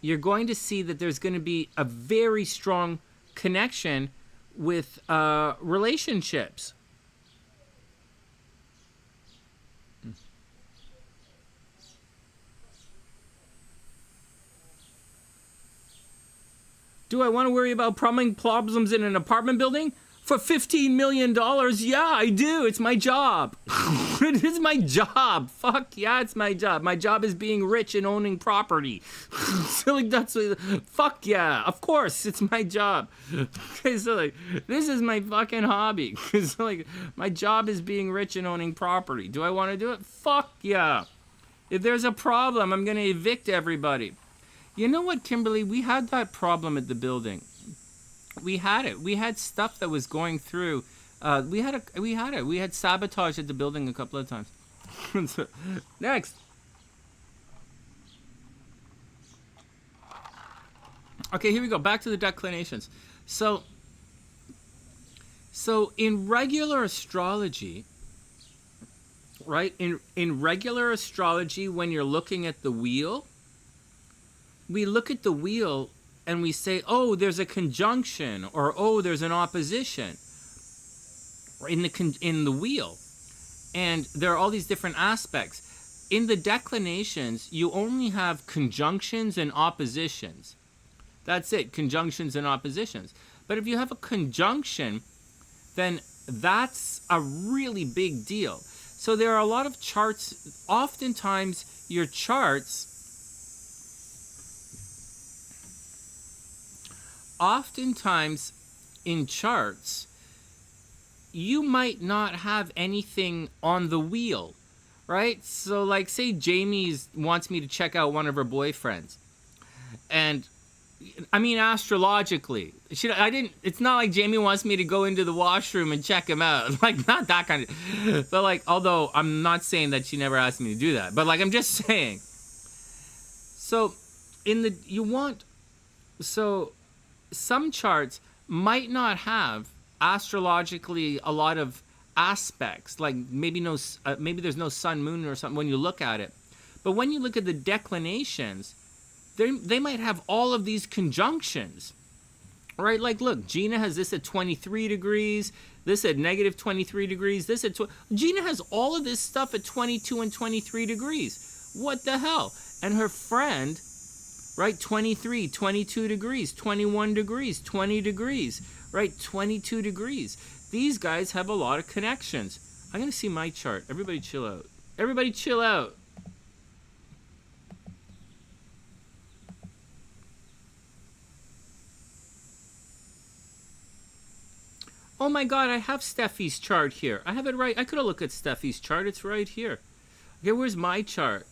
you're going to see that there's going to be a very strong connection with relationships. Do I want to worry about plumbing problems in an apartment building? For $15 million? Yeah, I do. It's my job. It is my job. Fuck yeah, it's my job. My job is being rich and owning property. So like that's fuck yeah. Of course, it's my job. Okay, so like this is my fucking hobby. So like my job is being rich and owning property. Do I want to do it? Fuck yeah. If there's a problem, I'm gonna evict everybody. You know what, Kimberly? We had that problem at the building. We had it. We had stuff that was going through We had sabotage at the building a couple of times. So, next. Okay, here we go. Back to the declinations. So in regular astrology, right? In regular astrology, when you're looking at the wheel, we look at the wheel and we say, oh, there's a conjunction, or oh, there's an opposition in the wheel. And there are all these different aspects. In the declinations, you only have conjunctions and oppositions. That's it, conjunctions and oppositions. But if you have a conjunction, then that's a really big deal. So there are a lot of charts. Oftentimes, your charts, in charts, you might not have anything on the wheel, right? So like, say Jamie wants me to check out one of her boyfriends. And I mean, astrologically, it's not like Jamie wants me to go into the washroom and check him out. Like, not that kind of, but like, although I'm not saying that she never asked me to do that, but like, I'm just saying. So some charts might not have astrologically a lot of aspects, like maybe there's no sun, moon, or something when you look at it. But when you look at the declinations, they might have all of these conjunctions, right? Like, look, Gina has this at 23 degrees, this at negative 23 degrees, this at Gina has all of this stuff at 22 and 23 degrees. What the hell? And her friend, right, 23, 22 degrees, 21 degrees, 20 degrees, right, 22 degrees. These guys have a lot of connections. I'm going to see my chart. Everybody chill out. Everybody chill out. Oh my God, I have Steffi's chart here. I have it right. I could have looked at Steffi's chart. It's right here. Okay, where's my chart?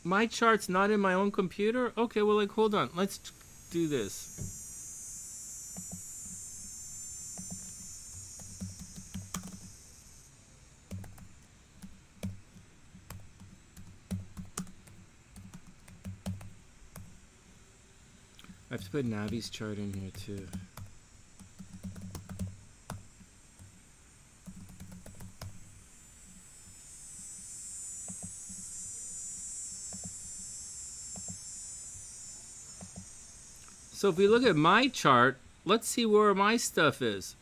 My chart's not in my own computer? Okay, well, like, hold on. Let's do this. I have to put Navi's chart in here, too. So if we look at my chart, let's see where my stuff is.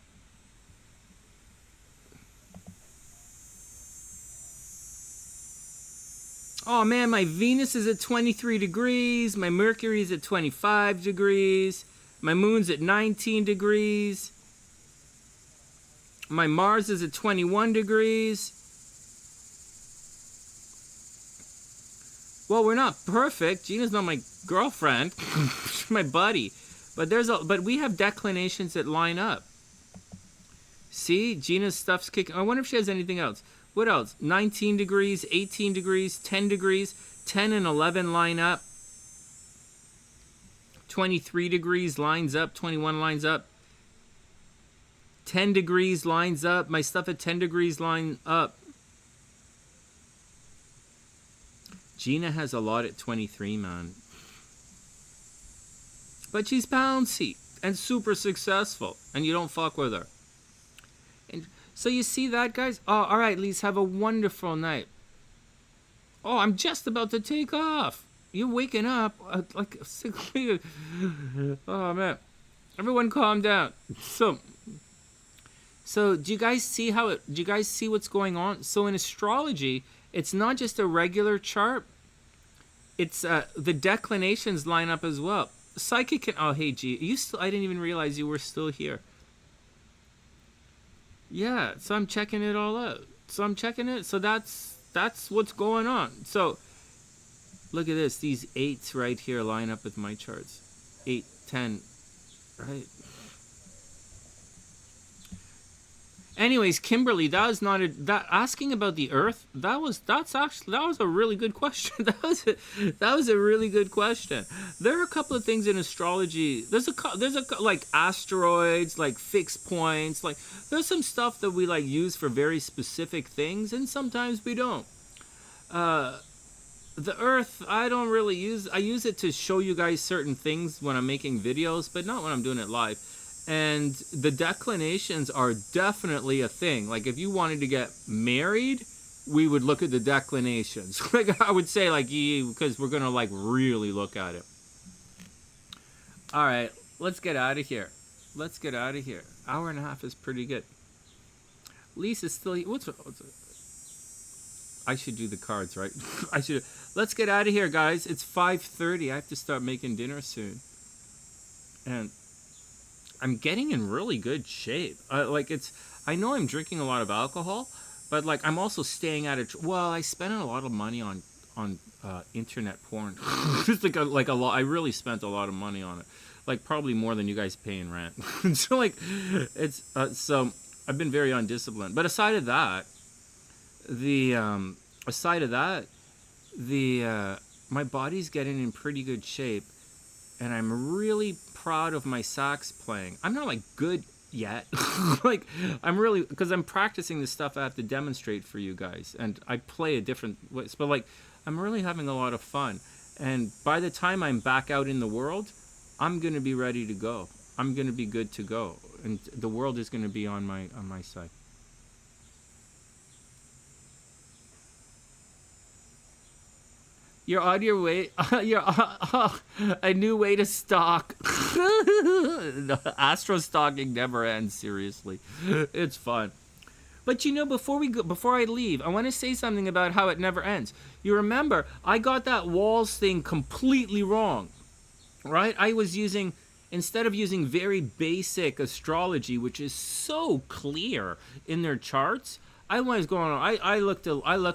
Oh man, my Venus is at 23 degrees, my Mercury is at 25 degrees, my Moon's at 19 degrees, my Mars is at 21 degrees. Well, we're not perfect. Gina's not my girlfriend. She's my buddy. But we have declinations that line up. See, Gina's stuff's kicking. I wonder if she has anything else. What else? 19 degrees, 18 degrees, 10 degrees, 10 and 11 line up. 23 degrees lines up, 21 lines up. 10 degrees lines up. My stuff at 10 degrees line up. Gina has a lot at 23, man. But she's bouncy and super successful, and you don't fuck with her. And so you see that, guys? Oh, all right, Lise, have a wonderful night. Oh, I'm just about to take off. You're waking up like a sick. Oh man, everyone, calm down. So do you guys see do you guys see what's going on? So in astrology, it's not just a regular chart. It's the declinations line up as well. Psychic oh hey G, I didn't even realize you were still here. Yeah, so I'm checking it all out. So that's what's going on. So look at this. These 8s right here line up with my charts. 8, 10, right? Anyways, Kimberly, that was not that asking about the Earth. That was a really good question. That was a really good question. There are a couple of things in astrology. There's a like asteroids, like fixed points. Like there's some stuff that we like use for very specific things, and sometimes we don't. The Earth, I don't really use. I use it to show you guys certain things when I'm making videos, but not when I'm doing it live. And the declinations are definitely a thing. Like if you wanted to get married, we would look at the declinations. Like I would say, like, because we're gonna like really look at it. All right, let's get out of here. Let's get out of here. Hour and a half is pretty good. Lisa's still. What's I should do the cards, right? I should. Let's get out of here, guys. It's 5:30. I have to start making dinner soon. And I'm getting in really good shape. I know I'm drinking a lot of alcohol, but like I'm also staying out of. Well, I spent a lot of money on internet porn. Just like a lot. I really spent a lot of money on it. Like probably more than you guys pay in rent. So like, it's so I've been very undisciplined. But aside of that, my body's getting in pretty good shape, and I'm really proud of my sax playing. I'm not like good yet. Like I'm really, because I'm practicing the stuff I have to demonstrate for you guys, and I play a different ways, but like I'm really having a lot of fun. And by the time I'm back out in the world, I'm gonna be ready to go. I'm gonna be good to go, and the world is gonna be on my side. You're on your way. A new way to stalk. No, Astro-stalking never ends. Seriously, it's fun. But you know, before I leave, I want to say something about how it never ends. You remember, I got that walls thing completely wrong, right? Instead of using very basic astrology, which is so clear in their charts, I was going on. I looked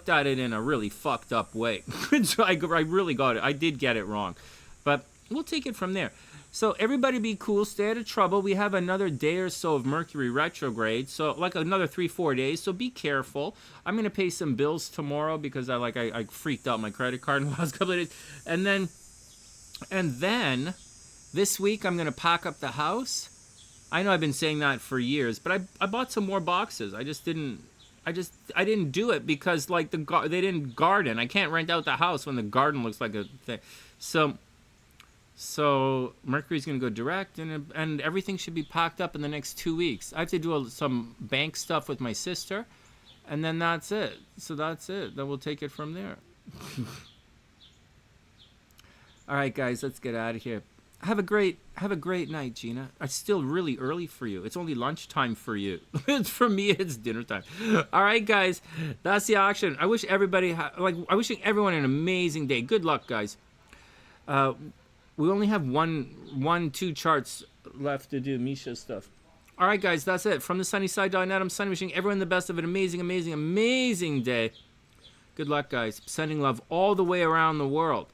at it in a really fucked up way. So I really got it. I did get it wrong, but we'll take it from there. So everybody be cool, stay out of trouble. We have another day or so of Mercury retrograde, so like another 3-4 days. So be careful. I'm gonna pay some bills tomorrow because I freaked out my credit card in the last couple of days, and then this week I'm gonna pack up the house. I know I've been saying that for years, but I bought some more boxes. I didn't do it because like they didn't garden. I can't rent out the house when the garden looks like a thing. So Mercury's gonna go direct, and everything should be packed up in the next 2 weeks. I have to do some bank stuff with my sister, and then that's it. So that's it. Then we'll take it from there. All right, guys, let's get out of here. Have a great night, Gina. It's still really early for you. It's only lunchtime for you. For me, it's dinner time. All right, guys, that's the action. I wish everybody I wishing everyone an amazing day. Good luck, guys. We only have two charts left to do Myesha stuff. All right, guys, that's it. From the sunnyside.net, I'm Sunny, wishing everyone the best of an amazing, amazing, amazing day. Good luck, guys. Sending love all the way around the world.